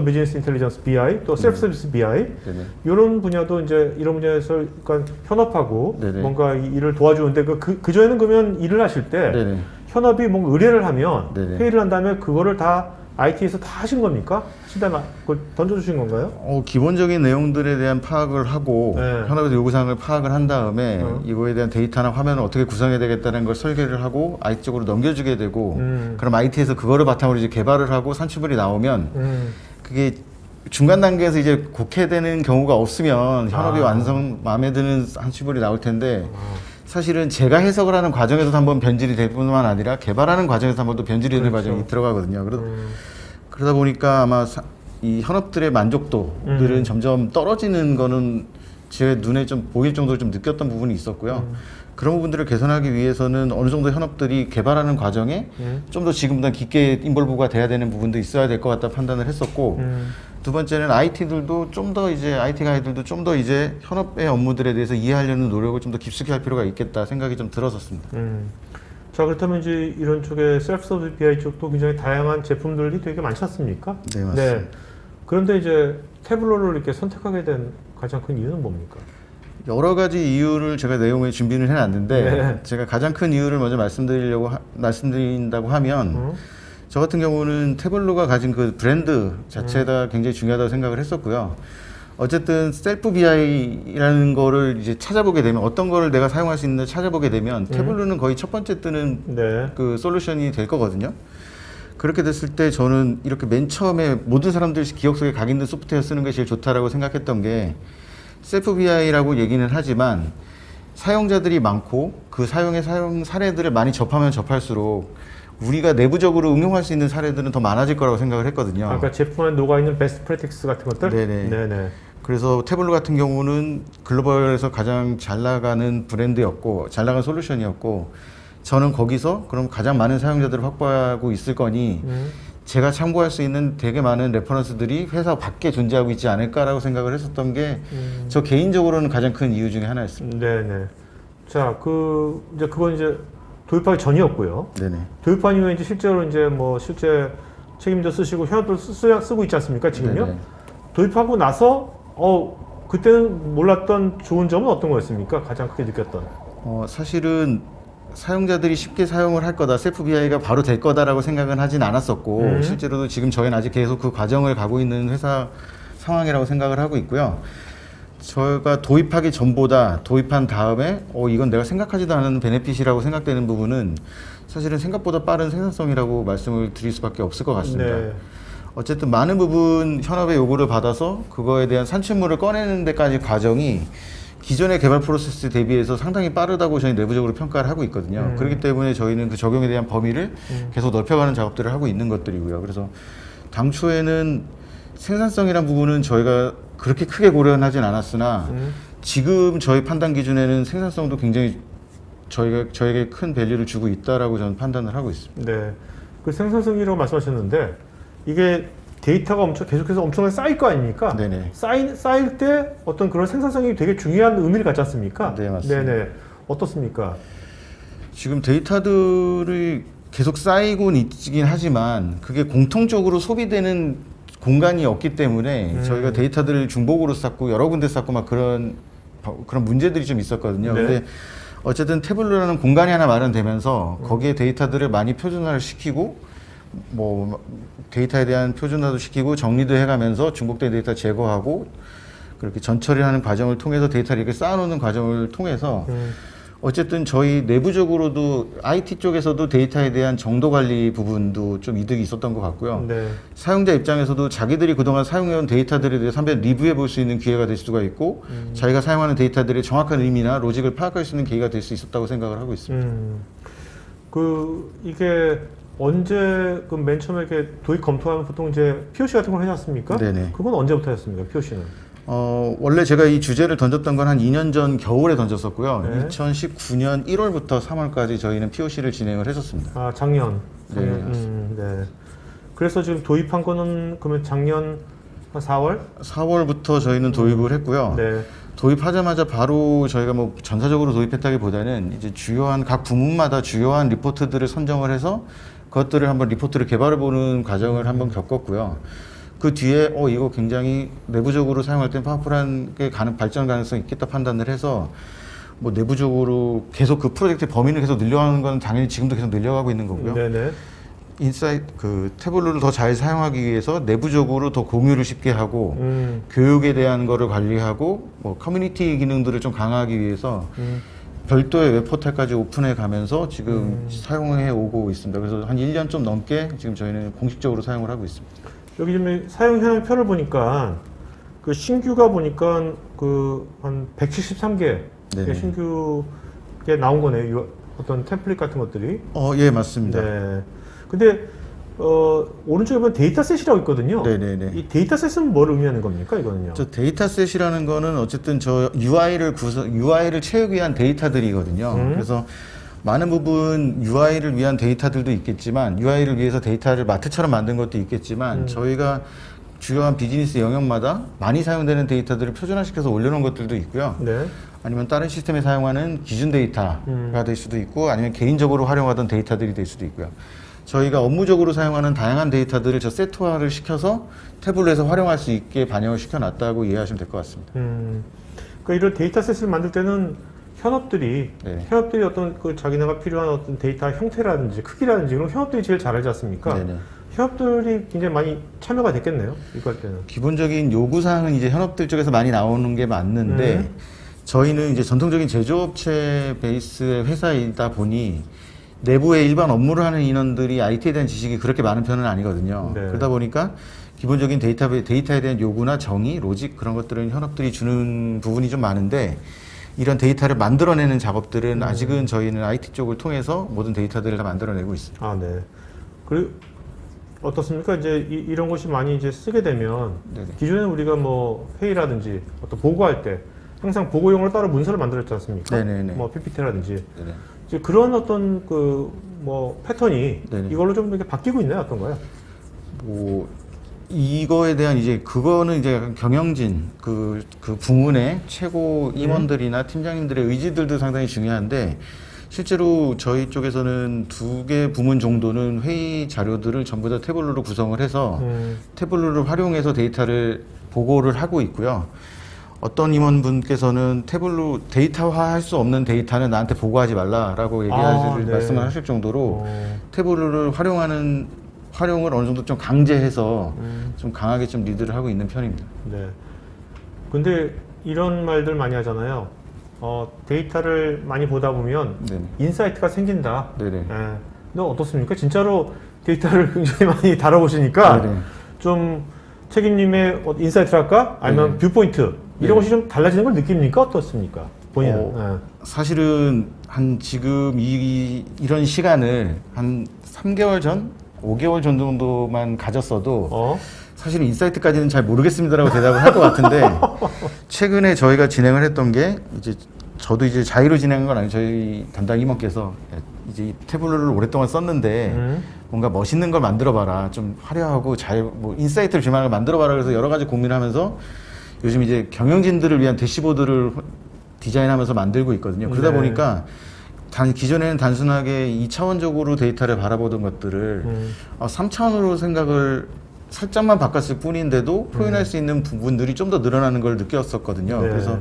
비즈니스 인텔리전스 BI, 또 셀프 서비스 BI, 네네. 이런 분야도 이제 이런 분야에서 그러니까 현업하고 네네. 뭔가 이 일을 도와주는데 그 전에는 그러면 일을 하실 때 네네. 현업이 뭔가 의뢰를 하면 네네. 회의를 한 다음에 그거를 다 IT에서 다 하신 겁니까? 신다면 그걸 던져주신 건가요? 기본적인 내용들에 대한 파악을 하고 네. 현업의 요구사항을 파악을 한 다음에 이거에 대한 데이터나 화면을 어떻게 구성해야 되겠다는 걸 설계를 하고 IT 쪽으로 넘겨주게 되고 그럼 IT에서 그거를 바탕으로 이제 개발을 하고 산출물이 나오면 그게 중간 단계에서 이제 곡해되는 경우가 없으면 현업이 마음에 드는 산출물이 나올 텐데 사실은 제가 해석을 하는 과정에서도 한번 변질이 될 뿐만 아니라 개발하는 과정에서 한번 또 변질이 되는 과정이 들어가거든요. 그러다 보니까 아마 이 현업들의 만족도들은 점점 떨어지는 거는 제 눈에 좀 보일 정도로 좀 느꼈던 부분이 있었고요. 그런 부분들을 개선하기 위해서는 어느 정도 현업들이 개발하는 과정에 좀 더 지금보다 깊게 인볼브가 돼야 되는 부분도 있어야 될 것 같다 판단을 했었고 두 번째는 IT들도 좀 더 이제 IT 가이들도 좀 더 이제 현업의 업무들에 대해서 이해하려는 노력을 좀 더 깊숙이 할 필요가 있겠다 생각이 좀 들었었습니다. 자, 그렇다면 이제 이런 쪽에 셀프 서비스 BI 쪽도 굉장히 다양한 제품들이 되게 많지 않습니까? 네, 맞습니다. 그런데 이제 태블로를 이렇게 선택하게 된 가장 큰 이유는 뭡니까? 여러 가지 이유를 제가 내용에 준비를 해놨는데 네. 제가 가장 큰 이유를 먼저 말씀드린다고 하면 저 같은 경우는 태블로가 가진 그 브랜드 자체가 굉장히 중요하다고 생각을 했었고요. 어쨌든 셀프 BI라는 거를 이제 찾아보게 되면 어떤 거를 내가 사용할 수 있는지 찾아보게 되면 태블로는 거의 첫 번째 뜨는 네. 그 솔루션이 될 거거든요. 그렇게 됐을 때 저는 이렇게 맨 처음에 모든 사람들 기억 속에 각인된 소프트웨어 쓰는 게 제일 좋다라고 생각했던 게 셀프 BI라고 얘기는 하지만 사용자들이 많고 그 사용 사례들을 많이 접하면 접할수록 우리가 내부적으로 응용할 수 있는 사례들은 더 많아질 거라고 생각을 했거든요. 그러니까 제품 안에 녹아있는 베스트 프랙티스 같은 것들? 네네. 그래서 태블로 같은 경우는 글로벌에서 가장 잘 나가는 브랜드였고 잘 나가는 솔루션이었고 저는 거기서 그럼 가장 많은 사용자들을 확보하고 있을 거니 제가 참고할 수 있는 되게 많은 레퍼런스들이 회사 밖에 존재하고 있지 않을까라고 생각을 했었던 게 저 개인적으로는 가장 큰 이유 중에 하나였습니다. 네네. 자, 그건 이제 도입하기 전이었고요. 네네. 도입한 이후에 이제 실제로 이제 뭐 실제 책임져 쓰시고 현업도 쓰고 있지 않습니까? 지금요? 네네. 도입하고 나서 그때는 몰랐던 좋은 점은 어떤 거였습니까? 가장 크게 느꼈던. 사실은 사용자들이 쉽게 사용을 할 거다, 셀프 BI가 바로 될 거다라고 생각은 하진 않았었고 실제로도 지금 저희는 아직 계속 그 과정을 가고 있는 회사 상황이라고 생각을 하고 있고요. 저희가 도입하기 전보다 도입한 다음에 이건 내가 생각하지도 않은 베네핏이라고 생각되는 부분은 사실은 생각보다 빠른 생산성이라고 말씀을 드릴 수밖에 없을 것 같습니다. 네. 어쨌든 많은 부분 현업의 요구를 받아서 그거에 대한 산출물을 꺼내는 데까지 과정이 기존의 개발 프로세스 대비해서 상당히 빠르다고 저희 내부적으로 평가를 하고 있거든요. 그렇기 때문에 저희는 그 적용에 대한 범위를 계속 넓혀가는 작업들을 하고 있는 것들이고요. 그래서 당초에는 생산성이란 부분은 저희가 그렇게 크게 고려는 하진 않았으나 지금 저희 판단 기준에는 생산성도 굉장히 저에게 큰 밸류를 주고 있다라고 저는 판단을 하고 있습니다. 네. 그 생산성이라고 말씀하셨는데 이게 데이터가 계속해서 엄청나게 쌓일 거 아닙니까? 네네. 쌓일 때 어떤 그런 생산성이 되게 중요한 의미를 갖지 않습니까? 네, 맞습니다. 네네. 어떻습니까? 지금 데이터들이 계속 쌓이곤 있긴 하지만 그게 공통적으로 소비되는 공간이 없기 때문에 저희가 데이터들을 중복으로 쌓고 여러 군데 쌓고 막 그런 문제들이 좀 있었거든요. 네. 근데 어쨌든 태블로라는 공간이 하나 마련되면서 거기에 데이터들을 많이 표준화를 시키고 뭐 데이터에 대한 표준화도 시키고 정리도 해가면서 중복된 데이터 제거하고 그렇게 전처리하는 과정을 통해서 데이터를 이렇게 쌓아놓는 과정을 통해서 어쨌든 저희 내부적으로도 IT 쪽에서도 데이터에 대한 정도 관리 부분도 좀 이득이 있었던 것 같고요. 네. 사용자 입장에서도 자기들이 그동안 사용해온 데이터들에 대해서 한번 리뷰해 볼 수 있는 기회가 될 수가 있고 자기가 사용하는 데이터들의 정확한 의미나 로직을 파악할 수 있는 기회가 될 수 있었다고 생각을 하고 있습니다. 이게 언제 그 맨 처음에 이렇게 도입 검토하면 보통 이제 POC 같은 걸 하셨습니까? 네네. 그건 언제부터 하셨습니까? POC는? 원래 제가 이 주제를 던졌던 건 한 2년 전 겨울에 던졌었고요. 네. 2019년 1월부터 3월까지 저희는 POC를 진행을 했었습니다. 아, 작년. 네, 네. 그래서 지금 도입한 거는 그러면 작년 한 4월? 4월부터 저희는 도입을 했고요. 네. 도입하자마자 바로 저희가 뭐 전사적으로 도입했다기보다는 이제 주요한 각 부문마다 주요한 리포트들을 선정을 해서 그것들을 한번 리포트를 개발해 보는 과정을 한번 겪었고요. 그 뒤에 이거 굉장히 내부적으로 사용할 땐 파워풀한 게 발전 가능성이 있겠다 판단을 해서 뭐 내부적으로 계속 그 프로젝트의 범위를 계속 늘려가는 건 당연히 지금도 계속 늘려가고 있는 거고요. 네네. 인사이트 그 태블로를 더 잘 사용하기 위해서 내부적으로 더 공유를 쉽게 하고 교육에 대한 거를 관리하고 뭐 커뮤니티 기능들을 좀 강화하기 위해서 별도의 웹 포털까지 오픈해 가면서 지금 사용해 오고 있습니다. 그래서 한 1년 좀 넘게 지금 저희는 공식적으로 사용을 하고 있습니다. 여기 지금 사용 현황표를 보니까 그 신규가 보니까 그 한 173개 네네. 신규게 나온 거네요. 어떤 템플릿 같은 것들이. 예, 맞습니다. 네. 근데 오른쪽에 보면 데이터셋이라고 있거든요. 네네네. 이 데이터셋은 뭘 의미하는 겁니까, 이거는요? 저 데이터셋이라는 거는 어쨌든 저 UI를 채우기 위한 데이터들이거든요. 그래서 많은 부분 UI를 위한 데이터들도 있겠지만 UI를 위해서 데이터를 마트처럼 만든 것도 있겠지만 저희가 주요한 비즈니스 영역마다 많이 사용되는 데이터들을 표준화시켜서 올려놓은 것들도 있고요. 네. 아니면 다른 시스템에 사용하는 기준 데이터가 될 수도 있고 아니면 개인적으로 활용하던 데이터들이 될 수도 있고요. 저희가 업무적으로 사용하는 다양한 데이터들을 저 세트화를 시켜서 태블릿에서 활용할 수 있게 반영을 시켜놨다고 이해하시면 될 것 같습니다. 그러니까 이런 데이터셋을 만들 때는 현업들이 어떤 그 자기네가 필요한 어떤 데이터 형태라든지 크기라든지 그런 현업들이 제일 잘 알지 않습니까? 네네. 현업들이 굉장히 많이 참여가 됐겠네요. 이거 할 때는. 기본적인 요구사항은 이제 현업들 쪽에서 많이 나오는 게 맞는데 저희는 이제 전통적인 제조업체 베이스의 회사이다 보니 내부에 일반 업무를 하는 인원들이 IT에 대한 지식이 그렇게 많은 편은 아니거든요. 네. 그러다 보니까 기본적인 데이터에 대한 요구나 정의, 로직 그런 것들은 현업들이 주는 부분이 좀 많은데 이런 데이터를 만들어내는 작업들은 아직은 저희는 IT 쪽을 통해서 모든 데이터들을 다 만들어내고 있습니다. 아, 네. 그리고 어떻습니까? 이제 이런 것이 많이 이제 쓰게 되면 네네. 기존에 우리가 뭐 회의라든지 어떤 보고할 때 항상 보고용으로 따로 문서를 만들었지 않습니까? 네네네. 뭐 PPT라든지 네네. 이제 그런 어떤 그 뭐 패턴이 네네. 이걸로 좀 이렇게 바뀌고 있나요? 어떤가요? 뭐 이거에 대한 이제 그거는 이제 약간 경영진 그 부문의 최고 임원들이나 팀장님들의 의지들도 상당히 중요한데 실제로 저희 쪽에서는 2개 부문 정도는 회의 자료들을 전부 다 태블로로 구성을 해서 태블로를 활용해서 데이터를 보고를 하고 있고요. 어떤 임원분께서는 태블로 데이터화할 수 없는 데이터는 나한테 보고하지 말라라고 네. 말씀을 하실 정도로 태블로를 활용을 어느 정도 좀 강제해서 좀 강하게 좀 리드를 하고 있는 편입니다. 네. 근데 이런 말들 많이 하잖아요. 데이터를 많이 보다 보면 네네. 인사이트가 생긴다. 네네. 예. 근데 어떻습니까? 진짜로 데이터를 굉장히 많이 다뤄보시니까 네네. 좀 책임님의 인사이트랄까? 아니면 뷰포인트 이런 것이 좀 달라지는 걸 느낍니까? 어떻습니까? 본인은. 예. 사실은 한 지금 이런 시간을 한 3개월 전, 5개월 정도만 가졌어도 사실은 인사이트까지는 잘 모르겠습니다라고 대답을 할 것 같은데 최근에 저희가 진행을 했던 게 이제 저도 이제 자의로 진행한 건 아니고 저희 담당 임원께서 이제 태블로를 오랫동안 썼는데 뭔가 멋있는 걸 만들어봐라, 좀 화려하고 뭐 인사이트를 줄 만한 걸 만들어봐라 그래서 여러 가지 고민을 하면서 요즘 이제 경영진들을 위한 대시보드를 디자인하면서 만들고 있거든요. 그러다 보니까 기존에는 단순하게 2차원적으로 데이터를 바라보던 것들을 3차원으로 생각을 살짝만 바꿨을 뿐인데도 표현할 수 있는 부분들이 좀 더 늘어나는 걸 느꼈었거든요. 네. 그래서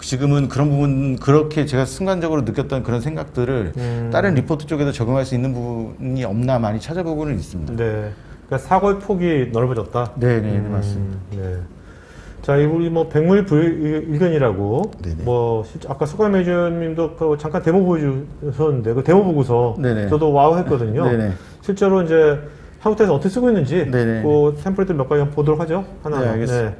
지금은 그런 부분, 그렇게 제가 순간적으로 느꼈던 그런 생각들을 다른 리포트 쪽에도 적용할 수 있는 부분이 없나 많이 찾아보고는 있습니다. 네. 그러니까 사고의 폭이 넓어졌다. 네네, 맞습니다. 네. 자, 우리 뭐 백물불일견이라고 네네. 뭐 아까 소감 매니저님도 그 잠깐 데모 보여주셨는데 그 데모 보고서 네네. 저도 와우 했거든요. 네네. 실제로 이제 한국에서 어떻게 쓰고 있는지 네네. 그 템플릿 몇 가지 한번 보도록 하죠. 하나. 네, 알겠습니다.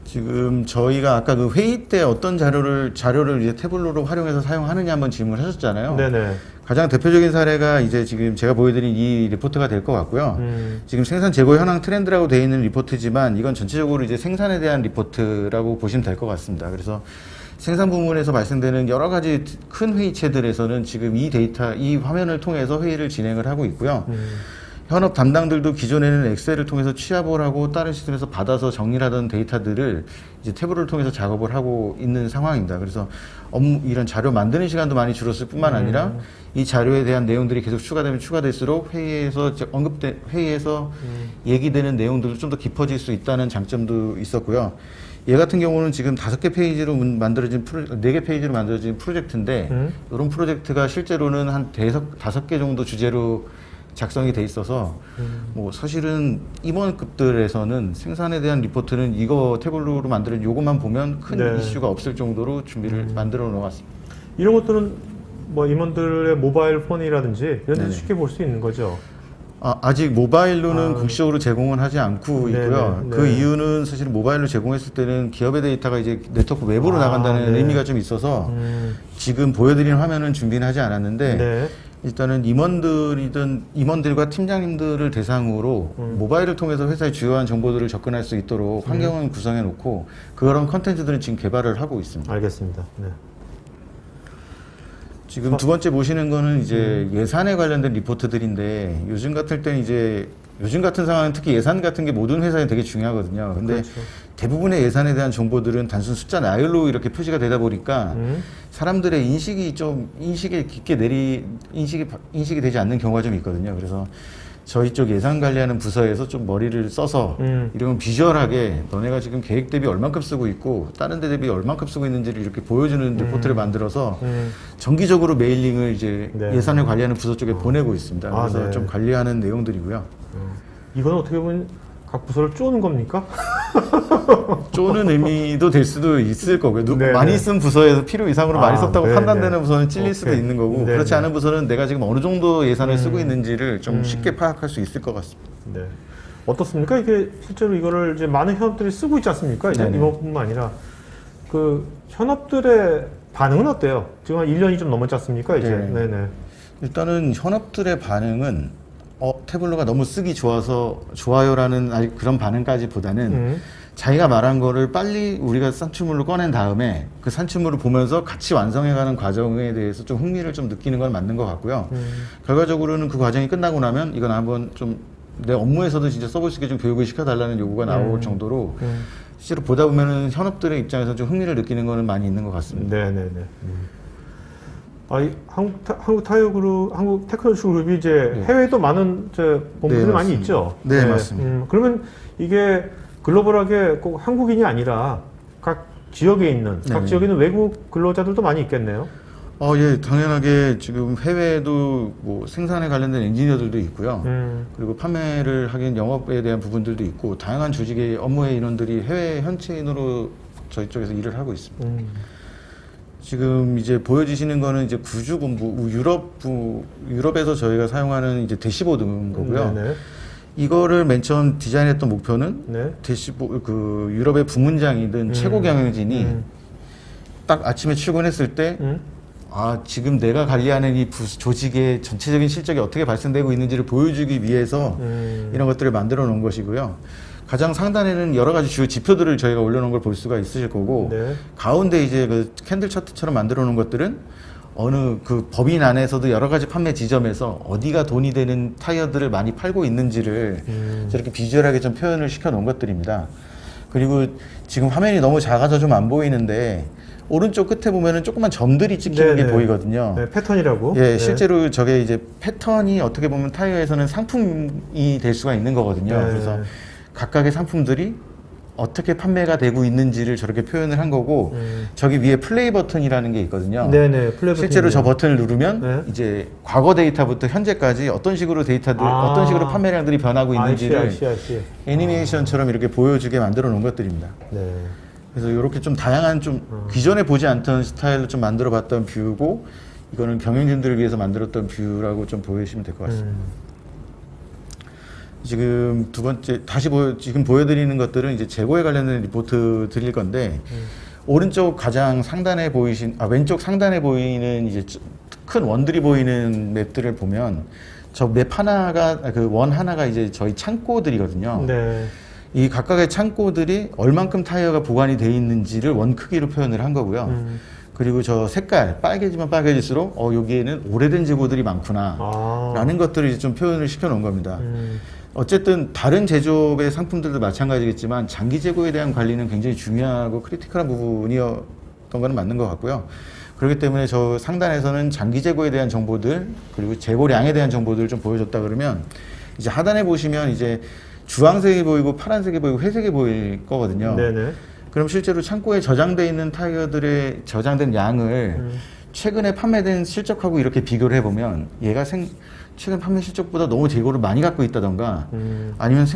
지금 저희가 아까 그 회의 때 어떤 자료를 이제 태블로로 활용해서 사용하느냐 한번 질문을 하셨잖아요. 네네. 가장 대표적인 사례가 이제 지금 제가 보여드린 이 리포트가 될 것 같고요. 지금 생산 재고 현황 트렌드라고 되어 있는 리포트지만 이건 전체적으로 이제 생산에 대한 리포트라고 보시면 될 것 같습니다. 그래서 생산 부문에서 발생되는 여러 가지 큰 회의체들에서는 지금 이 데이터, 이 화면을 통해서 회의를 진행을 하고 있고요. 현업 담당들도 기존에는 엑셀을 통해서 취합을 하고 다른 시스템에서 받아서 정리를 하던 데이터들을 이제 태블로를 통해서 작업을 하고 있는 상황입니다. 그래서 이런 자료 만드는 시간도 많이 줄었을 뿐만 아니라 이 자료에 대한 내용들이 계속 추가되면 추가될수록 회의에서 얘기되는 내용들도 좀 더 깊어질 수 있다는 장점도 있었고요. 얘 같은 경우는 지금 5개 페이지로 만들어진 4개 페이지로 만들어진 프로젝트인데 이런 프로젝트가 실제로는 한 5개 정도 주제로 작성이 돼 있어서 뭐 사실은 임원급들에서는 생산에 대한 리포트는 이거 태블로로 만드는 요것만 보면 큰 네. 이슈가 없을 정도로 준비를 만들어 놓았습니다. 이런 것들은 뭐 임원들의 모바일 폰이라든지 이런 데서 네네. 쉽게 볼 수 있는 거죠. 아직 모바일로는 국시적으로 제공은 하지 않고 네네, 있고요. 네. 그 이유는 사실 모바일로 제공했을 때는 기업의 데이터가 이제 네트워크 외부로 나간다는 네. 의미가 좀 있어서 지금 보여드린 화면은 준비는 하지 않았는데 네. 일단은 임원들과 팀장님들을 대상으로 모바일을 통해서 회사의 주요한 정보들을 접근할 수 있도록 환경을 구성해 놓고 그런 컨텐츠들은 지금 개발을 하고 있습니다. 알겠습니다. 네. 지금 두 번째 보시는 거는 이제 예산에 관련된 리포트들인데 요즘 같은 상황은 특히 예산 같은 게 모든 회사에 되게 중요하거든요. 근데 그렇죠. 대부분의 예산에 대한 정보들은 단순 숫자 나열로 이렇게 표시가 되다 보니까 사람들의 인식이 깊게 인식이 되지 않는 경우가 좀 있거든요. 그래서 저희 쪽 예산 관리하는 부서에서 좀 머리를 써서 이런 비주얼하게 너네가 지금 계획 대비 얼만큼 쓰고 있고 다른 데 대비 얼만큼 쓰고 있는지를 이렇게 보여주는 리포트를 만들어서 정기적으로 메일링을 이제 네. 예산을 관리하는 부서 쪽에 보내고 있습니다. 그래서 네. 좀 관리하는 내용들이고요. 이건 어떻게 보면 각 부서를 쪼는 겁니까? 쪼는 의미도 될 수도 있을 거고요. 네네. 많이 쓴 부서에서 필요 이상으로 많이 썼다고 네네. 판단되는 부서는 찔릴 수도 오케이. 있는 거고 네네. 그렇지 않은 부서는 내가 지금 어느 정도 예산을 쓰고 있는지를 좀 쉽게 파악할 수 있을 것 같습니다. 네. 어떻습니까? 이게 실제로 이거를 이제 많은 현업들이 쓰고 있지 않습니까? 이제 네네. 임원뿐만 아니라 그 현업들의 반응은 어때요? 지금 한 1년이 좀 넘었지 않습니까? 이제. 네. 네네. 일단은 현업들의 반응은 태블로가 너무 쓰기 좋아서 좋아요라는 아직 그런 반응까지보다는 자기가 말한 거를 빨리 우리가 산출물로 꺼낸 다음에 그 산출물을 보면서 같이 완성해가는 과정에 대해서 좀 흥미를 좀 느끼는 건 맞는 것 같고요. 결과적으로는 그 과정이 끝나고 나면 이건 한번 좀 내 업무에서도 진짜 써볼 수 있게 좀 교육을 시켜달라는 요구가 나올 정도로 실제로 보다 보면은 현업들의 입장에서 좀 흥미를 느끼는 거는 많이 있는 것 같습니다. 네네네. 한국 타이어 그룹, 한국 테크노로지 그룹이 이제 해외에도 많은 본부들이 네, 많이 맞습니다. 있죠. 네, 맞습니다. 그러면 이게 글로벌하게 꼭 한국인이 아니라 각 지역에 있는, 각 네. 지역에 있는 외국 근로자들도 많이 있겠네요. 예, 당연하게 지금 해외에도 뭐 생산에 관련된 엔지니어들도 있고요. 그리고 판매를 하긴 영업에 대한 부분들도 있고, 다양한 조직의 업무의 인원들이 해외 현지인으로 저희 쪽에서 일을 하고 있습니다. 지금 이제 보여주시는 거는 이제 구주본부, 유럽에서 저희가 사용하는 이제 대시보드인 거고요. 네네. 이거를 맨 처음 디자인했던 목표는 네. 유럽의 부문장이든 최고 경영진이 딱 아침에 출근했을 때 지금 내가 관리하는 이 조직의 전체적인 실적이 어떻게 발생되고 있는지를 보여주기 위해서 이런 것들을 만들어 놓은 것이고요. 가장 상단에는 여러 가지 주요 지표들을 저희가 올려놓은 걸 볼 수가 있으실 거고, 네. 가운데 이제 그 캔들 차트처럼 만들어 놓은 것들은 어느 그 법인 안에서도 여러 가지 판매 지점에서 어디가 돈이 되는 타이어들을 많이 팔고 있는지를 저렇게 비주얼하게 좀 표현을 시켜 놓은 것들입니다. 그리고 지금 화면이 너무 작아서 좀 안 보이는데, 오른쪽 끝에 보면은 조그만 점들이 찍히는 게 네네. 보이거든요. 네, 패턴이라고. 예, 네. 실제로 저게 이제 패턴이 어떻게 보면 타이어에서는 상품이 될 수가 있는 거거든요. 네. 그래서 각각의 상품들이 어떻게 판매가 되고 있는지를 저렇게 표현을 한 거고, 저기 위에 플레이 버튼이라는 게 있거든요. 네네. 플레이 실제로 저 버튼이네요. 버튼을 누르면 네. 이제 과거 데이터부터 현재까지 어떤 식으로 어떤 식으로 판매량들이 변하고 있는지를 아이씨. 애니메이션처럼 이렇게 보여주게 만들어 놓은 것들입니다. 네. 그래서 이렇게 좀 다양한 좀 기존에 보지 않던 스타일로 좀 만들어 봤던 뷰고, 이거는 경영진들을 위해서 만들었던 뷰라고 좀 보여주시면 될 것 같습니다. 지금 두 번째 지금 보여드리는 것들은 이제 재고에 관련된 리포트 드릴 건데 오른쪽 가장 상단에 왼쪽 상단에 보이는 이제 큰 원들이 보이는 맵들을 보면 저 맵 하나가 그 원 하나가 이제 저희 창고들이거든요. 네. 이 각각의 창고들이 얼만큼 타이어가 보관이 돼 있는지를 원 크기로 표현을 한 거고요. 그리고 저 색깔 빨개지면 빨개질수록 여기에는 오래된 재고들이 많구나 라는 것들을 이제 좀 표현을 시켜 놓은 겁니다. 어쨌든 다른 제조업의 상품들도 마찬가지겠지만 장기 재고에 대한 관리는 굉장히 중요하고 크리티컬한 부분이었던 거는 맞는 것 같고요. 그렇기 때문에 저 상단에서는 장기 재고에 대한 정보들 그리고 재고량에 대한 정보들을 좀 보여줬다 그러면 이제 하단에 보시면 이제 주황색이 보이고 파란색이 보이고 회색이 보일 거거든요. 네네. 그럼 실제로 창고에 저장돼 있는 타이어들의 저장된 양을 최근에 판매된 실적하고 이렇게 비교를 해보면 얘가 최근 판매 실적보다 너무 재고를 많이 갖고 있다던가 아니면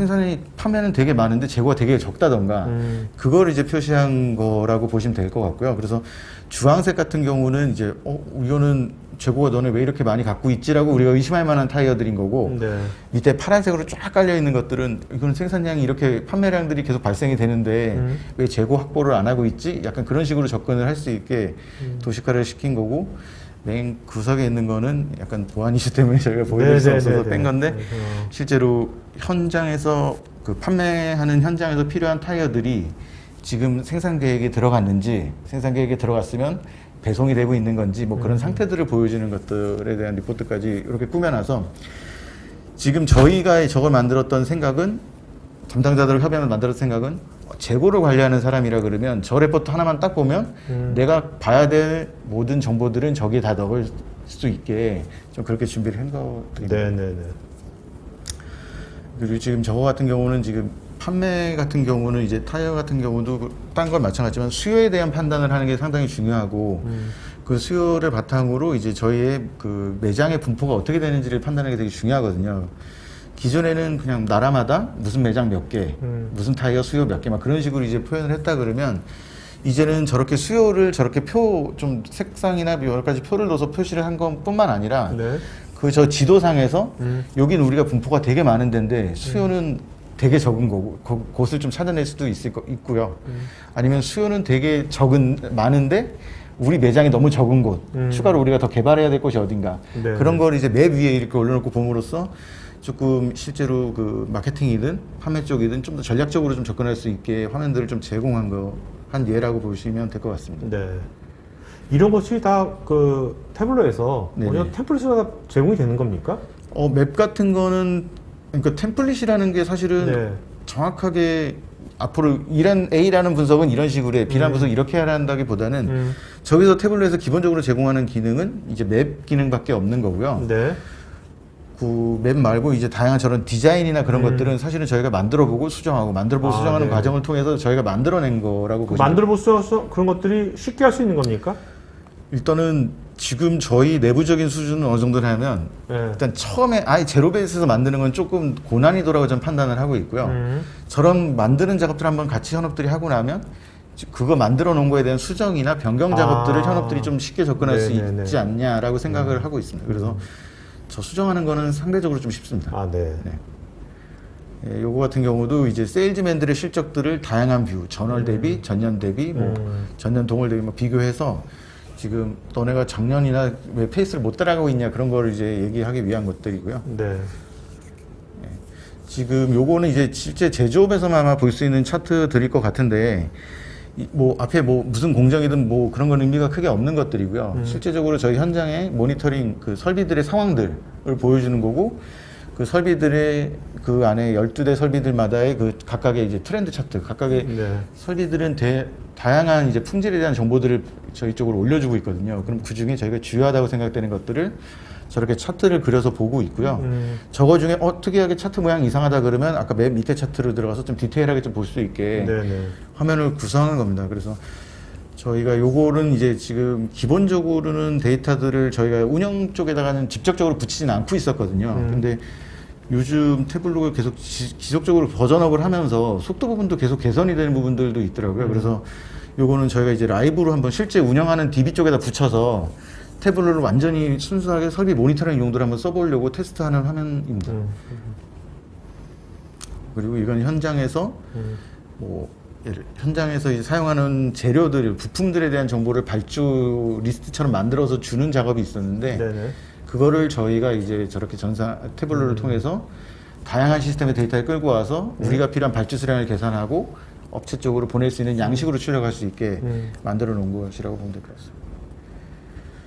판매는 되게 많은데 재고가 되게 적다던가 그걸 이제 표시한 거라고 보시면 될 것 같고요. 그래서 주황색 같은 경우는 이제 이거는 재고가 너네 왜 이렇게 많이 갖고 있지라고 우리가 의심할 만한 타이어들인 거고 네. 밑에 파란색으로 쫙 깔려 있는 것들은 이거는 생산량이 이렇게 판매량들이 계속 발생이 되는데 왜 재고 확보를 안 하고 있지? 약간 그런 식으로 접근을 할 수 있게 도식화를 시킨 거고 맨 구석에 있는 거는 약간 보안 이슈 때문에 저희가 보여드릴 수 없어서 뺀 건데 실제로 현장에서 그 판매하는 현장에서 필요한 타이어들이 지금 생산 계획에 들어갔는지 생산 계획에 들어갔으면 배송이 되고 있는 건지 뭐 그런 상태들을 보여주는 것들에 대한 리포트까지 이렇게 꾸며놔서 지금 저희가 저걸 만들었던 생각은 담당자들 협약을 만들었던 생각은 재고를 관리하는 사람이라 그러면 저 레포트 하나만 딱 보면 내가 봐야 될 모든 정보들은 저기에 다 넣을 수 있게 좀 그렇게 준비를 한 것들입니다. 네네네. 그리고 지금 저거 같은 경우는 지금 판매 같은 경우는 이제 타이어 같은 경우도 딴 건 마찬가지지만 수요에 대한 판단을 하는 게 상당히 중요하고 그 수요를 바탕으로 이제 저희의 그 매장의 분포가 어떻게 되는지를 판단하는 게 되게 중요하거든요. 기존에는 그냥 나라마다 무슨 매장 몇 개, 무슨 타이어 수요 몇 개 막 그런 식으로 이제 표현을 했다 그러면 이제는 저렇게 수요를 저렇게 좀 색상이나 여러 가지 표를 넣어서 표시를 한 것뿐만 아니라 네. 그 저 지도상에서 여기는 우리가 분포가 되게 많은 데인데 수요는 되게 적은 거고 곳을 좀 찾아낼 수도 있고요. 아니면 수요는 되게 많은데 우리 매장이 너무 적은 곳, 추가로 우리가 더 개발해야 될 곳이 어딘가 네. 그런 걸 이제 맵 위에 이렇게 올려놓고 봄으로써 조금 실제로 그 마케팅이든 판매 쪽이든 좀 더 전략적으로 좀 접근할 수 있게 화면들을 좀 제공한 한 예라고 보시면 될 것 같습니다. 네. 이런 것이 다 그 태블로에서 네네. 템플릿으로 다 제공이 되는 겁니까? 맵 같은 거는 그러니까 템플릿이라는 게 사실은 네. 정확하게 앞으로 A라는 분석은 이런 식으로 해, B라는 분석은 이렇게 해야 한다기보다는 저기서 태블릿에서 기본적으로 제공하는 기능은 이제 맵 기능밖에 없는 거고요. 네. 그 맵 말고 이제 다양한 저런 디자인이나 그런 것들은 사실은 저희가 만들어보고 수정하고 만들어보고 수정하는 네. 과정을 통해서 저희가 만들어낸 거라고 보시면 만들어 보셔서 그런 것들이 쉽게 할 수 있는 겁니까? 일단은 지금 저희 내부적인 수준은 어느 정도 하면 네. 일단 처음에 아예 제로 베이스에서 만드는 건 조금 고난이도라고 좀 판단을 하고 있고요. 저런 만드는 작업들 한번 같이 현업들이 하고 나면 그거 만들어 놓은 거에 대한 수정이나 변경 작업들을 현업들이 좀 쉽게 접근할 수 네네네. 있지 않냐라고 생각을 하고 있습니다. 그래서 저 수정하는 거는 상대적으로 좀 쉽습니다. 아, 네. 예, 요거 같은 경우도 이제 세일즈맨들의 실적들을 다양한 뷰, 전월 대비, 전년 대비, 전년 동월 대비 비교해서 지금 너네가 작년이나 왜 페이스를 못 따라가고 있냐 그런 거를 이제 얘기하기 위한 것들이고요. 네. 지금 요거는 이제 실제 제조업에서만 아마 볼 수 있는 차트들일 것 같은데 뭐 앞에 뭐 무슨 공정이든 뭐 그런 건 의미가 크게 없는 것들이고요. 실제적으로 저희 현장의 모니터링 그 설비들의 상황들을 보여주는 거고 그 설비들의 그 안에 12대 설비들마다의 그 각각의 이제 트렌드 차트, 각각의 네. 설비들은 다양한 이제 품질에 대한 정보들을 저희 쪽으로 올려주고 있거든요. 그럼 그 중에 저희가 주요하다고 생각되는 것들을 저렇게 차트를 그려서 보고 있고요. 저거 중에 특이하게 차트 모양이 이상하다 그러면 아까 맨 밑에 차트로 들어가서 좀 디테일하게 좀 볼 수 있게 네네. 화면을 구성한 겁니다. 그래서 저희가 요거는 이제 지금 기본적으로는 데이터들을 저희가 운영 쪽에다가는 직접적으로 붙이진 않고 있었거든요. 근데 요즘 태블로가 계속 지속적으로 버전업을 하면서 속도 부분도 계속 개선이 되는 부분들도 있더라고요. 그래서 요거는 저희가 이제 라이브로 한번 실제 운영하는 DB 쪽에다 붙여서 태블로를 완전히 순수하게 설비 모니터링 용도로 한번 써보려고 테스트하는 화면입니다. 그리고 이건 현장에서 뭐 현장에서 이제 사용하는 재료들, 부품들에 대한 정보를 발주 리스트처럼 만들어서 주는 작업이 있었는데 네네. 그거를 저희가 이제 저렇게 전산 태블로를 통해서 다양한 시스템의 데이터를 끌고 와서 우리가 필요한 발주 수량을 계산하고 업체 쪽으로 보낼 수 있는 양식으로 출력할 수 있게 만들어 놓은 것이라고 보면 될 것 같습니다.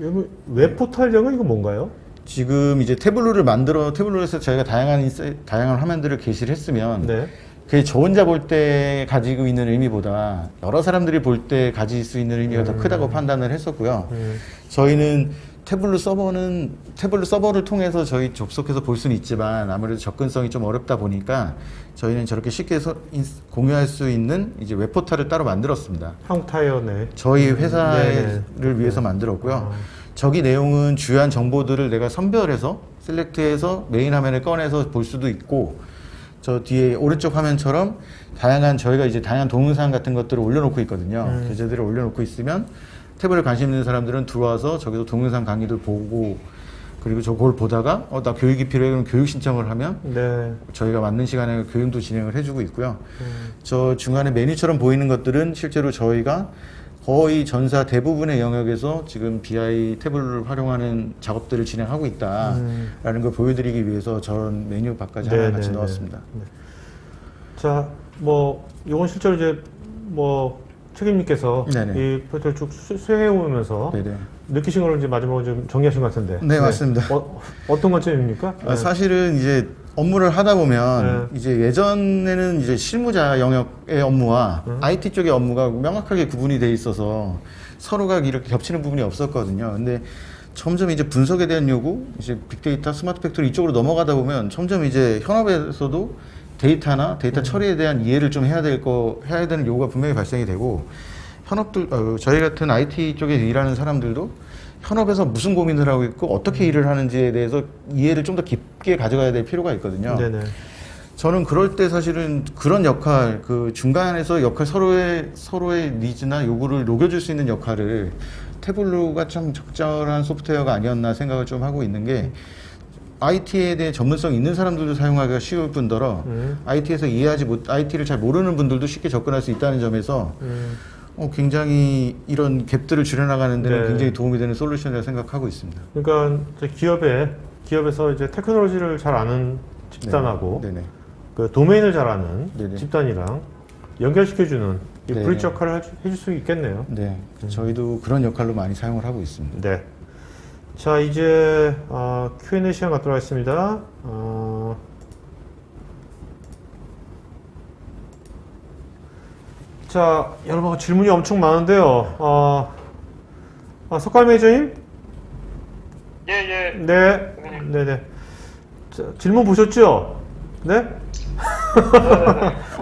여러분 웹 포탈형은 이거 뭔가요? 지금 이제 태블로에서 저희가 다양한 화면들을 게시를 했으면 네. 그게 저 혼자 볼 때 가지고 있는 의미보다 여러 사람들이 볼 때 가질 수 있는 의미가 더 크다고 판단을 했었고요. 저희는 태블로 서버를 통해서 저희 접속해서 볼 수는 있지만 아무래도 접근성이 좀 어렵다 보니까 저희는 저렇게 쉽게 공유할 수 있는 이제 웹포탈을 따로 만들었습니다. 한국 타이어네. 저희 회사를 위해서 만들었고요. 저기 내용은 주요한 정보들을 내가 선별해서 셀렉트해서 메인 화면을 꺼내서 볼 수도 있고 저 뒤에 오른쪽 화면처럼 저희가 이제 다양한 동영상 같은 것들을 올려놓고 있거든요. 교재들을 올려놓고 있으면 탭을 관심 있는 사람들은 들어와서 저기서 동영상 강의도 보고 그리고 저걸 보다가 나 교육이 필요해 그럼 교육 신청을 하면 네. 저희가 맞는 시간에 교육도 진행을 해주고 있고요. 저 중간에 메뉴처럼 보이는 것들은 실제로 저희가 거의 전사 대부분의 영역에서 지금 BI 태블을 활용하는 작업들을 진행하고 있다라는 걸 보여드리기 위해서 저런 메뉴 밖까지 하나 같이 넣었습니다. 네. 자, 뭐 이건 실제로 이제 뭐 책임님께서 이 프로젝트를 쭉 수행해 오면서 느끼신 걸 이제 마지막으로 좀 정리하신 것 같은데. 네, 맞습니다. 어떤 관점입니까? 사실은 이제 업무를 하다 보면 이제 예전에는 이제 실무자 영역의 업무와 IT 쪽의 업무가 명확하게 구분이 돼 있어서 서로가 이렇게 겹치는 부분이 없었거든요. 근데 점점 이제 분석에 대한 요구, 이제 빅데이터, 스마트 팩토리 이쪽으로 넘어가다 보면 점점 이제 현업에서도 데이터나 데이터 처리에 대한 이해를 좀 해야 되는 요구가 분명히 발생이 되고 저희 같은 IT 쪽에 일하는 사람들도 현업에서 무슨 고민을 하고 있고 어떻게 일을 하는지에 대해서 이해를 좀 더 깊게 가져가야 될 필요가 있거든요. 네네. 저는 그럴 때 사실은 그런 역할, 그 중간에서 서로의 니즈나 요구를 녹여줄 수 있는 역할을 태블로가 참 적절한 소프트웨어가 아니었나 생각을 좀 하고 있는 게 IT에 대해 전문성 있는 사람들도 사용하기가 쉬울 뿐더러 IT를 잘 모르는 분들도 쉽게 접근할 수 있다는 점에서 굉장히 이런 갭들을 줄여나가는 데는 굉장히 도움이 되는 솔루션이라고 생각하고 있습니다. 그러니까 기업에서 이제 테크놀로지를 잘 아는 집단하고 그 도메인을 잘 아는 집단이랑 연결시켜주는 이 브릿지 역할을 해줄 수 있겠네요. 네, 저희도 그런 역할로 많이 사용을 하고 있습니다. 네. 자, 이제 Q&A 시간 갖도록 하겠습니다. 자, 여러분 질문이 엄청 많은데요. 석갈 매니저님? 예. 네. 네네. 자, 질문 보셨죠? 네?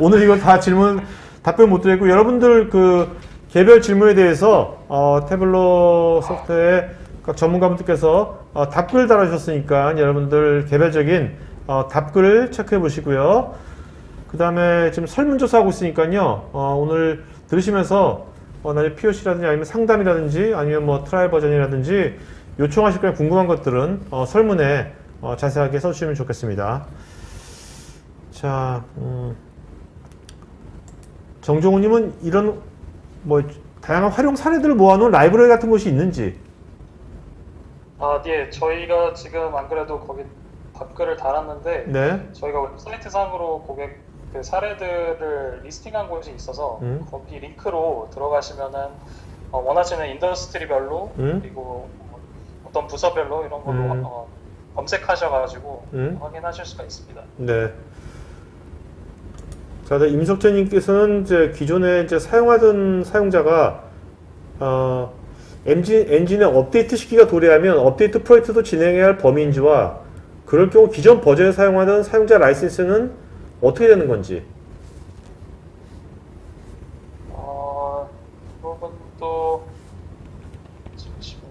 오늘 이거 다 답변 못 드렸고, 여러분들 그 개별 질문에 대해서 태블로 소프트웨어의 각 전문가분들께서 답글 달아주셨으니까 여러분들 개별적인 답글을 체크해 보시고요. 그 다음에 지금 설문조사 하고 있으니까요. 오늘 들으시면서 나중에 POC라든지 아니면 상담이라든지 아니면 뭐 트라이얼 버전이라든지 요청하실 거나 궁금한 것들은 설문에 자세하게 써주시면 좋겠습니다. 자, 정종훈님은 이런 뭐 다양한 활용 사례들을 모아놓은 라이브러리 같은 것이 있는지. 네. 저희가 지금 안 그래도 거기 답글을 달았는데 네. 저희가 웹사이트 상으로 고객 그 사례들을 리스팅한 곳이 있어서 거기 링크로 들어가시면은 원하시는 인더스트리별로 그리고 어떤 부서별로 이런 걸로 검색하셔가지고 확인하실 수가 있습니다. 네. 자, 임석재님께서는 이제 기존에 이제 사용하던 사용자가 엔진의 업데이트 시기가 도래하면 업데이트 프로젝트도 진행해야 할 범위인지와 그럴 경우 기존 버전을 사용하던 사용자 라이센스는 어떻게 되는 건지. 그 부분도 잠시만요.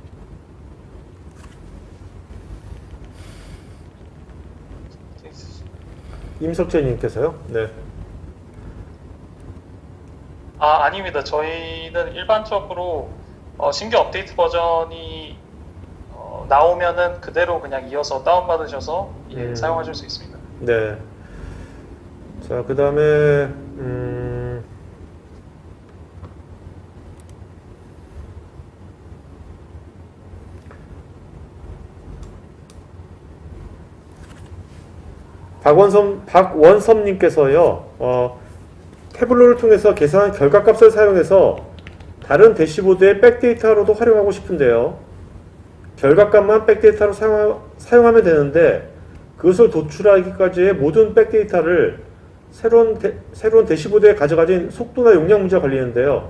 임석재님께서요. 네. 아닙니다. 저희는 일반적으로 신규 업데이트 버전이 나오면은 그대로 그냥 이어서 다운받으셔서 사용하실 수 있습니다. 네. 자, 그 다음에 박원섭님께서요, 태블로를 통해서 계산한 결과값을 사용해서 다른 대시보드의 백데이터로도 활용하고 싶은데요. 결과값만 백데이터로 사용하면 되는데 그것을 도출하기까지의 모든 백데이터를 새로운 대시보드에 가져가진 속도나 용량 문제가 걸리는데요.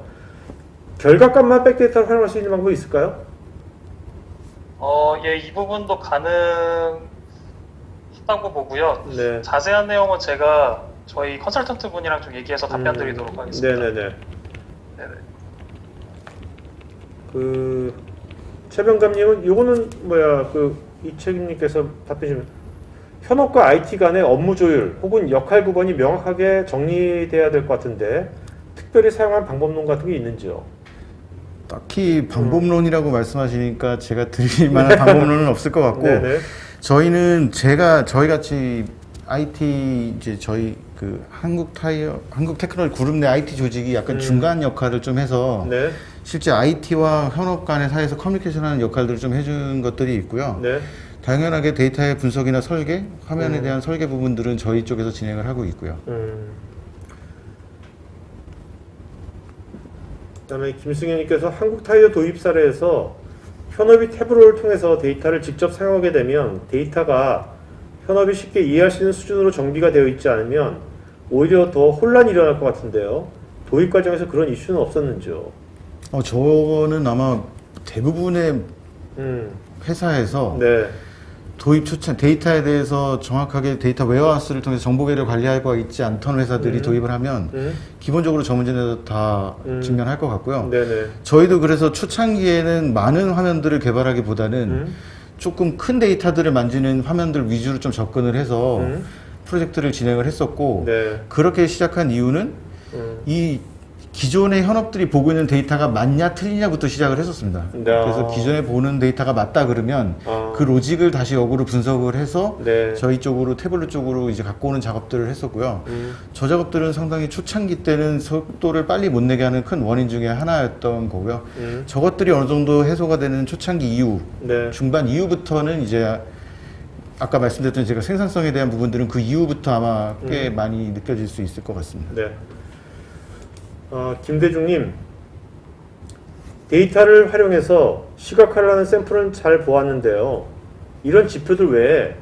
결과값만 백데이터로 활용할 수 있는 방법이 있을까요? 예, 이 부분도 가능하다고 보고요. 네. 자세한 내용은 제가 저희 컨설턴트 분이랑 좀 얘기해서 답변 드리도록 하겠습니다. 네네네. 네네. 최병감님은 요거는 이책임님께서 답해 주시면 현업과 IT 간의 업무 조율 혹은 역할 구분이 명확하게 정리돼야 될 것 같은데 특별히 사용한 방법론 같은 게 있는지요? 딱히 방법론이라고 말씀하시니까 제가 드릴 만한 방법론은 없을 것 같고 네네. 저희는 저희 같이 IT 이제 저희 그 한국 테크놀 그룹 내 IT 조직이 약간 중간 역할을 좀 해서 네. 실제 IT와 현업 간의 사이에서 커뮤니케이션하는 역할들을 좀 해준 것들이 있고요. 네. 당연하게 데이터의 분석이나 설계, 화면에 대한 설계 부분들은 저희 쪽에서 진행을 하고 있고요. 그다음에 김승현님께서 한국 타이어 도입 사례에서 현업이 태블로를 통해서 데이터를 직접 사용하게 되면 데이터가 현업이 쉽게 이해할 수 있는 수준으로 정비가 되어 있지 않으면 오히려 더 혼란이 일어날 것 같은데요. 도입 과정에서 그런 이슈는 없었는지요? 저거는 아마 대부분의 회사에서 네. 도입 초창 데이터에 대해서 정확하게 데이터 웨어하우스를 통해서 정보계를 관리하고 있지 않던 회사들이 도입을 하면 기본적으로 저 문제는 다 직면할 것 같고요. 네네. 저희도 그래서 초창기에는 많은 화면들을 개발하기보다는 조금 큰 데이터들을 만지는 화면들 위주로 좀 접근을 해서 프로젝트를 진행을 했었고 네. 그렇게 시작한 이유는 이 기존의 현업들이 보고 있는 데이터가 맞냐 틀리냐부터 시작을 했었습니다. 네. 그래서 기존에 보는 데이터가 맞다 그러면 그 로직을 다시 역으로 분석을 해서 네. 저희 쪽으로 태블릿 쪽으로 이제 갖고 오는 작업들을 했었고요. 저 작업들은 상당히 초창기 때는 속도를 빨리 못 내게 하는 큰 원인 중에 하나였던 거고요. 저것들이 어느 정도 해소가 되는 초창기 이후, 네. 중반 이후부터는 이제 아까 말씀드렸던 제가 생산성에 대한 부분들은 그 이후부터 아마 꽤 많이 느껴질 수 있을 것 같습니다. 네. 김대중님, 데이터를 활용해서 시각화를 하는 샘플은 잘 보았는데요. 이런 지표들 외에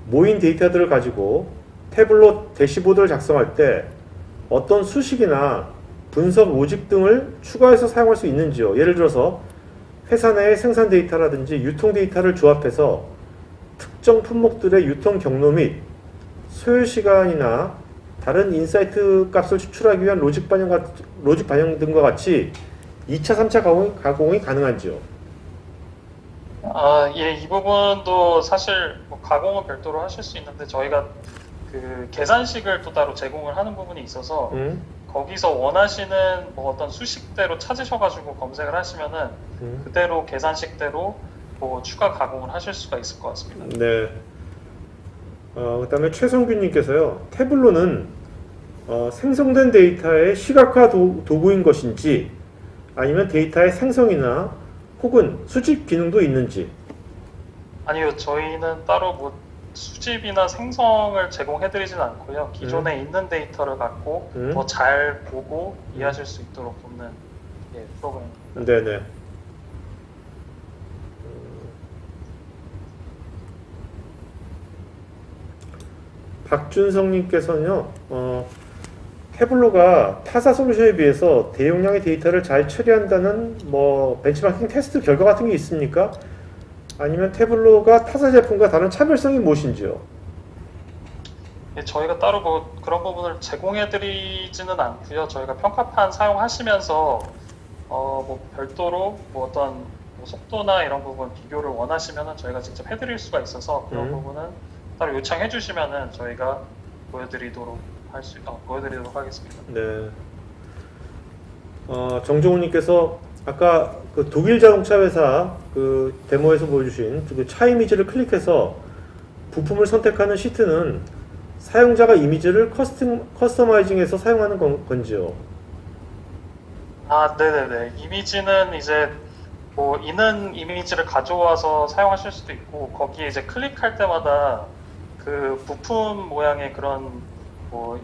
모인 데이터들을 가지고 태블로 대시보드를 작성할 때 어떤 수식이나 분석 로직 등을 추가해서 사용할 수 있는지요? 예를 들어서 회사 내의 생산 데이터라든지 유통 데이터를 조합해서 특정 품목들의 유통 경로 및 소요 시간이나 다른 인사이트 값을 추출하기 위한 로직 반영 등과 같이 2차, 3차 가공이 가능한지요? 예, 이 부분도 사실 뭐 가공은 별도로 하실 수 있는데 저희가 그 계산식을 또 따로 제공을 하는 부분이 있어서 거기서 원하시는 뭐 어떤 수식대로 찾으셔가지고 검색을 하시면은 그대로 계산식대로 뭐 추가 가공을 하실 수가 있을 것 같습니다. 네. 그 다음에 최성균님께서요, 태블로는 생성된 데이터의 시각화 도구인 것인지 아니면 데이터의 생성이나 혹은 수집 기능도 있는지. 아니요, 저희는 따로 뭐 수집이나 생성을 제공해드리진 않고요. 기존에 있는 데이터를 갖고 더 잘 보고 이해하실 수 있도록 돕는 프로그램입니다. 네네. 박준성님께서는요, 태블로가 타사 솔루션에 비해서 대용량의 데이터를 잘 처리한다는 뭐 벤치마킹 테스트 결과 같은 게 있습니까? 아니면 태블로가 타사 제품과 다른 차별성이 무엇인지요? 예, 저희가 따로 뭐 그런 부분을 제공해드리지는 않고요. 저희가 평가판 사용하시면서 뭐 별도로 뭐 어떤 뭐 속도나 이런 부분 비교를 원하시면은 저희가 직접 해드릴 수가 있어서 그런 부분은 따로 요청해주시면은 저희가 보여드리도록 하겠습니다. 네. 정종훈님께서 아까 그 독일 자동차 회사 그 데모에서 보여주신 그 차 이미지를 클릭해서 부품을 선택하는 시트는 사용자가 이미지를 커스터마이징해서 사용하는 건지요? 아, 네네네. 이미지는 이제 뭐 있는 이미지를 가져와서 사용하실 수도 있고 거기에 이제 클릭할 때마다 그 부품 모양의 그런 뭐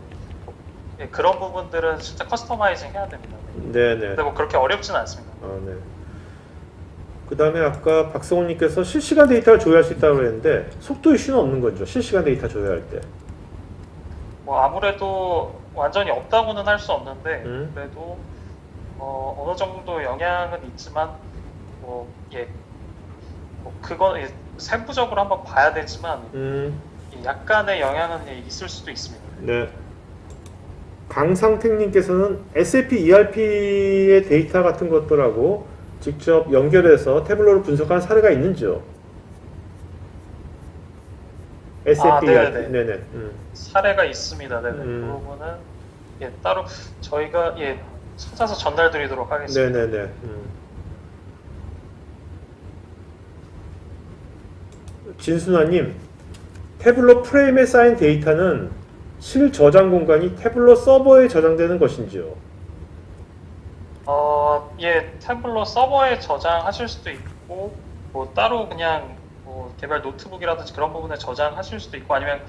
예, 그런 부분들은 진짜 커스터마이징 해야 됩니다. 네네. 근데 뭐 그렇게 어렵진 않습니다. 아, 네. 그 다음에 아까 박성훈님께서 실시간 데이터를 조회할 수 있다고 했는데 속도 이슈는 없는 거죠? 실시간 데이터 조회할 때. 뭐 아무래도 완전히 없다고는 할 수 없는데 그래도 어느 정도 영향은 있지만 뭐 예, 뭐 그건 예, 세부적으로 한번 봐야 되지만 예, 약간의 영향은 예, 있을 수도 있습니다. 네. 강상택님께서는 SAP ERP의 데이터 같은 것들하고 직접 연결해서 태블로를 분석한 사례가 있는지요? SAP ERP. 네네. 사례가 있습니다. 네네. 그 부분은 예, 따로 저희가 예, 찾아서 전달드리도록 하겠습니다. 네네네. 진순아님, 태블로 프레임에 쌓인 데이터는 실저장 공간이 태블로 서버에 저장되는 것인지요? 예, 태블로 서버에 저장하실 수도 있고, 뭐 따로 그냥 뭐 개발 노트북이라든지 그런 부분에 저장하실 수도 있고, 아니면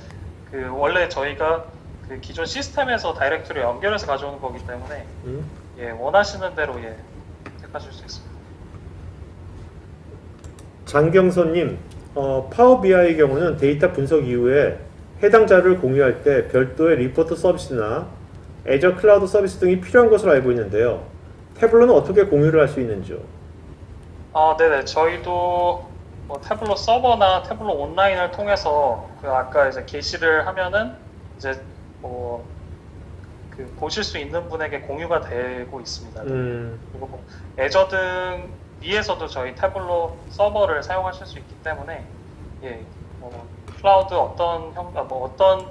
그 원래 저희가 그 기존 시스템에서 다이렉트로 연결해서 가져오는 거기 때문에 예, 원하시는 대로 예, 택하실 수 있습니다. 장경선님, 파워 BI의 경우는 데이터 분석 이후에 해당 자료를 공유할 때 별도의 리포트 서비스나 애저 클라우드 서비스 등이 필요한 것으로 알고 있는데요. 태블로는 어떻게 공유를 할 수 있는지요? 네네. 저희도 뭐 태블로 서버나 태블로 온라인을 통해서 그 아까 이제 게시를 하면은 이제 뭐 그 보실 수 있는 분에게 공유가 되고 있습니다. 그리고 뭐 애저 등 위에서도 저희 태블로 서버를 사용하실 수 있기 때문에 예, 클라우드 어떤 어떤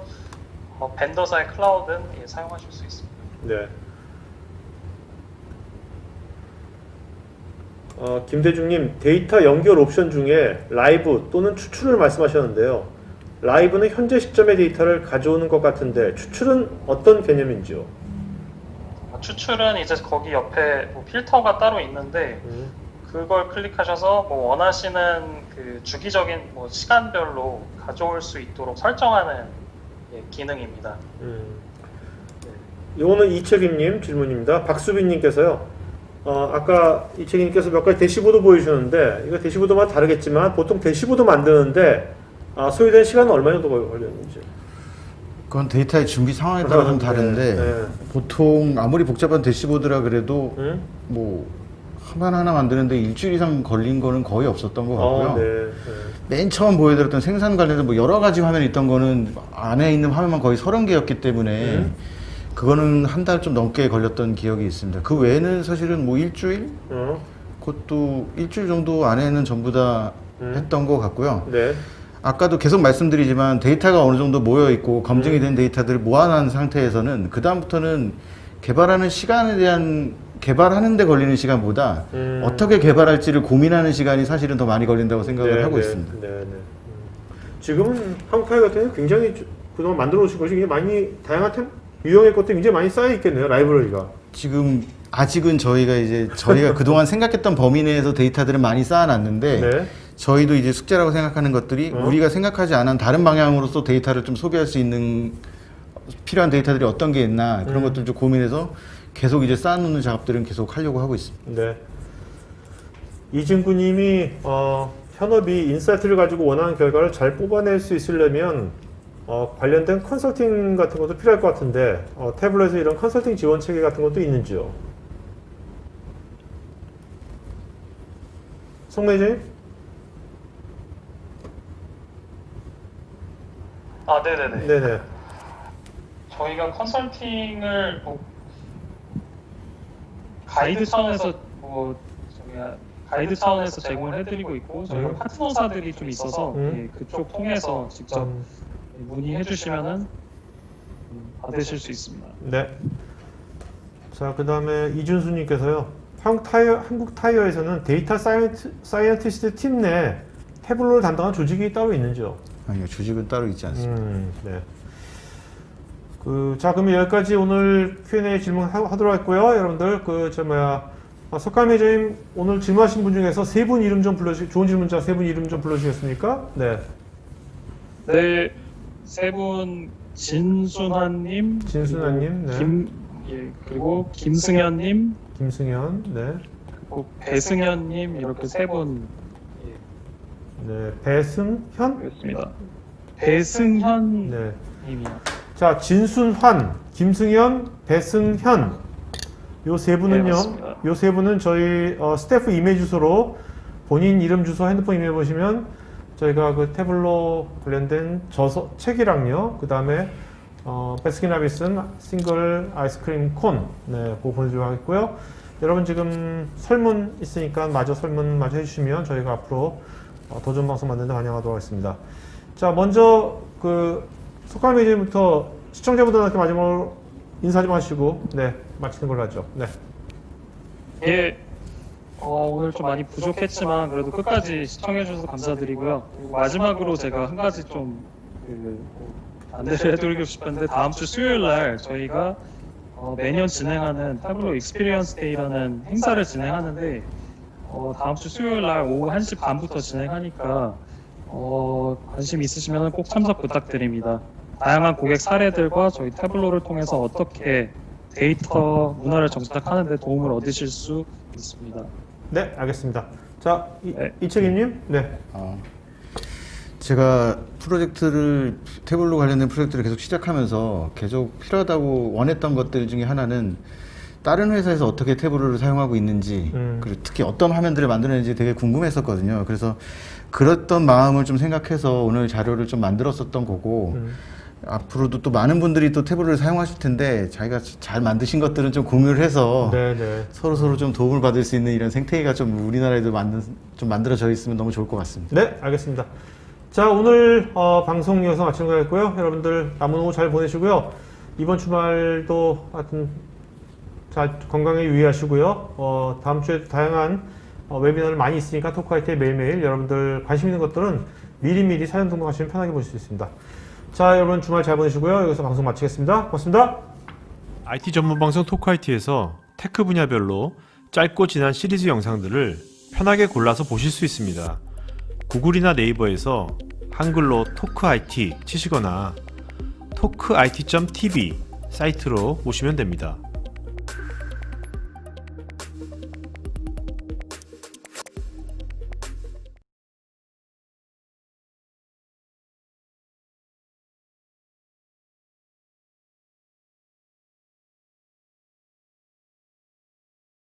벤더사의 클라우드는 예, 사용하실 수 있습니다. 네. 김대중님, 데이터 연결 옵션 중에 라이브 또는 추출을 말씀하셨는데요. 라이브는 현재 시점의 데이터를 가져오는 것 같은데 추출은 어떤 개념인지요? 추출은 이제 거기 옆에 뭐 필터가 따로 있는데 그걸 클릭하셔서 뭐 원하시는 그 주기적인 뭐 시간별로 가져올 수 있도록 설정하는 예, 기능입니다. 이거는 이채기님 질문입니다. 박수빈님께서요. 아까 이채기님께서 몇 가지 대시보드 보여주셨는데 이거 대시보드마다 다르겠지만 보통 대시보드 만드는데 소요된 시간은 얼마 정도 걸렸는지? 그건 데이터의 준비 상황에 따라 좀 다른데 네. 보통 아무리 복잡한 대시보드라 그래도 뭐 하나 만드는데 일주일 이상 걸린 거는 거의 없었던 것 같고요. 네. 맨 처음 보여드렸던 생산 관련해서 뭐 여러 가지 화면이 있던 거는 안에 있는 화면만 거의 30개였기 때문에 그거는 한 달 좀 넘게 걸렸던 기억이 있습니다. 그 외에는 사실은 뭐 일주일? 그것도 일주일 정도 안에는 전부 다 했던 것 같고요. 네. 아까도 계속 말씀드리지만 데이터가 어느 정도 모여 있고 검증이 된 데이터들을 모아놓은 상태에서는 그 다음부터는 개발하는 시간에 대한 개발하는 데 걸리는 시간보다 어떻게 개발할지를 고민하는 시간이 사실은 더 많이 걸린다고 생각을 하고 있습니다. 지금은 한국타이 같은 경우는 굉장히 그동안 만들어 놓으신 것이 굉장히 많이 다양한 유형의 것들이 굉장히 많이 쌓여 있겠네요. 라이브러리가. 지금 아직은 저희가 그동안 생각했던 범위 내에서 데이터들을 많이 쌓아놨는데 네. 저희도 이제 숙제라고 생각하는 것들이 우리가 생각하지 않은 다른 방향으로서 데이터를 좀 소비할 수 있는 필요한 데이터들이 어떤 게 있나 그런 것들 좀 고민해서 계속 이제 쌓아놓는 작업들은 계속 하려고 하고 있습니다. 네. 이진구님이 현업이 인사이트를 가지고 원하는 결과를 잘 뽑아낼 수 있으려면 관련된 컨설팅 같은 것도 필요할 것 같은데 태블릿에서 이런 컨설팅 지원 체계 같은 것도 있는지요? 송 매니저님? 네네네. 네네. 저희가 컨설팅을 뭐 가이드 차원에서 가이드 차원에서 제공을 해드리고 있고 저희가 파트너사들이 좀 있어서 예, 그쪽 통해서 직접 문의해 주시면은 받으실 수 있습니다. 네. 자, 그 다음에 이준수님께서요. 한국 타이어에서는 데이터 사이언티스트 팀 내 태블로를 담당한 조직이 따로 있는지요? 아니요, 조직은 따로 있지 않습니다. 네. 자, 그러면 여기까지 오늘 Q&A 질문 하도록 했고요. 여러분들, 석가람 매니저님, 오늘 질문하신 분 중에서 세 분 이름 좀 좋은 질문자 세 분 이름 좀 불러주시겠습니까? 네. 네, 세 분 진순환님, 진순환님, 네. 그리고 김승현님, 김승현, 네. 그리고 배승현님 이렇게 세 분. 네, 배승현? 였습니다. 배승현 네. 님이요. 자, 진순환, 김승현, 배승현. 요 세 분은요, 네, 맞습니다. 요 세 분은 저희 스태프 이메일 주소로 본인 이름 주소 핸드폰 이메일 보시면 저희가 그 태블로 관련된 책이랑요, 그 다음에 베스킨라빈스 싱글 아이스크림 콘, 네, 그거 보내드리도록 하겠고요. 여러분 지금 설문 있으니까 설문 마저 해주시면 저희가 앞으로 도전 방송 만드는데 환영하도록 하겠습니다. 자, 먼저 석가람 매니저님부터 시청자분들한테 마지막으로 인사 좀 하시고, 네, 마치는 걸로 하죠. 네. 예. 오늘 좀 많이 부족했지만 그래도 끝까지 시청해주셔서 감사드리고요. 그리고 마지막으로 제가 한 가지 좀 안내를 해드리고 싶은데 다음 주 수요일 날 저희가 매년 진행하는 타블로 익스피리언스 데이라는 행사를 진행하는데 다음 주 수요일 날 오후 1시 반부터 진행하니까 관심 있으시면 꼭 참석 부탁드립니다. 다양한 고객 사례들과 저희 태블로를 통해서 어떻게 데이터 문화를 정착하는 데 도움을 얻으실 수 있습니다. 네, 알겠습니다. 자, 네. 이책임님, 네. 제가 태블로 관련된 프로젝트를 계속 시작하면서 계속 필요하다고 원했던 것들 중에 하나는 다른 회사에서 어떻게 태블로를 사용하고 있는지, 그리고 특히 어떤 화면들을 만들었는지 되게 궁금했었거든요. 그래서 그랬던 마음을 좀 생각해서 오늘 자료를 좀 만들었었던 거고, 앞으로도 또 많은 분들이 또 태블로를 사용하실 텐데 자기가 잘 만드신 것들은 좀 공유를 해서 네네. 서로 좀 도움을 받을 수 있는 이런 생태계가 좀 우리나라에도 좀 만들어져 있으면 너무 좋을 것 같습니다. 네, 알겠습니다. 자, 오늘 방송 여기서 마치는 거 같고요. 여러분들 남은 오후 잘 보내시고요. 이번 주말도 하여튼 잘 건강에 유의하시고요. 다음 주에 다양한 웨비나를 많이 있으니까 토크아이티에 매일매일 여러분들 관심 있는 것들은 미리미리 사연 등록하시면 편하게 보실 수 있습니다. 자, 여러분 주말 잘 보내시고요. 여기서 방송 마치겠습니다. 고맙습니다. IT 전문 방송 토크IT에서 테크 분야별로 짧고 진한 시리즈 영상들을 편하게 골라서 보실 수 있습니다. 구글이나 네이버에서 한글로 토크IT 치시거나 토크IT.tv 사이트로 오시면 됩니다.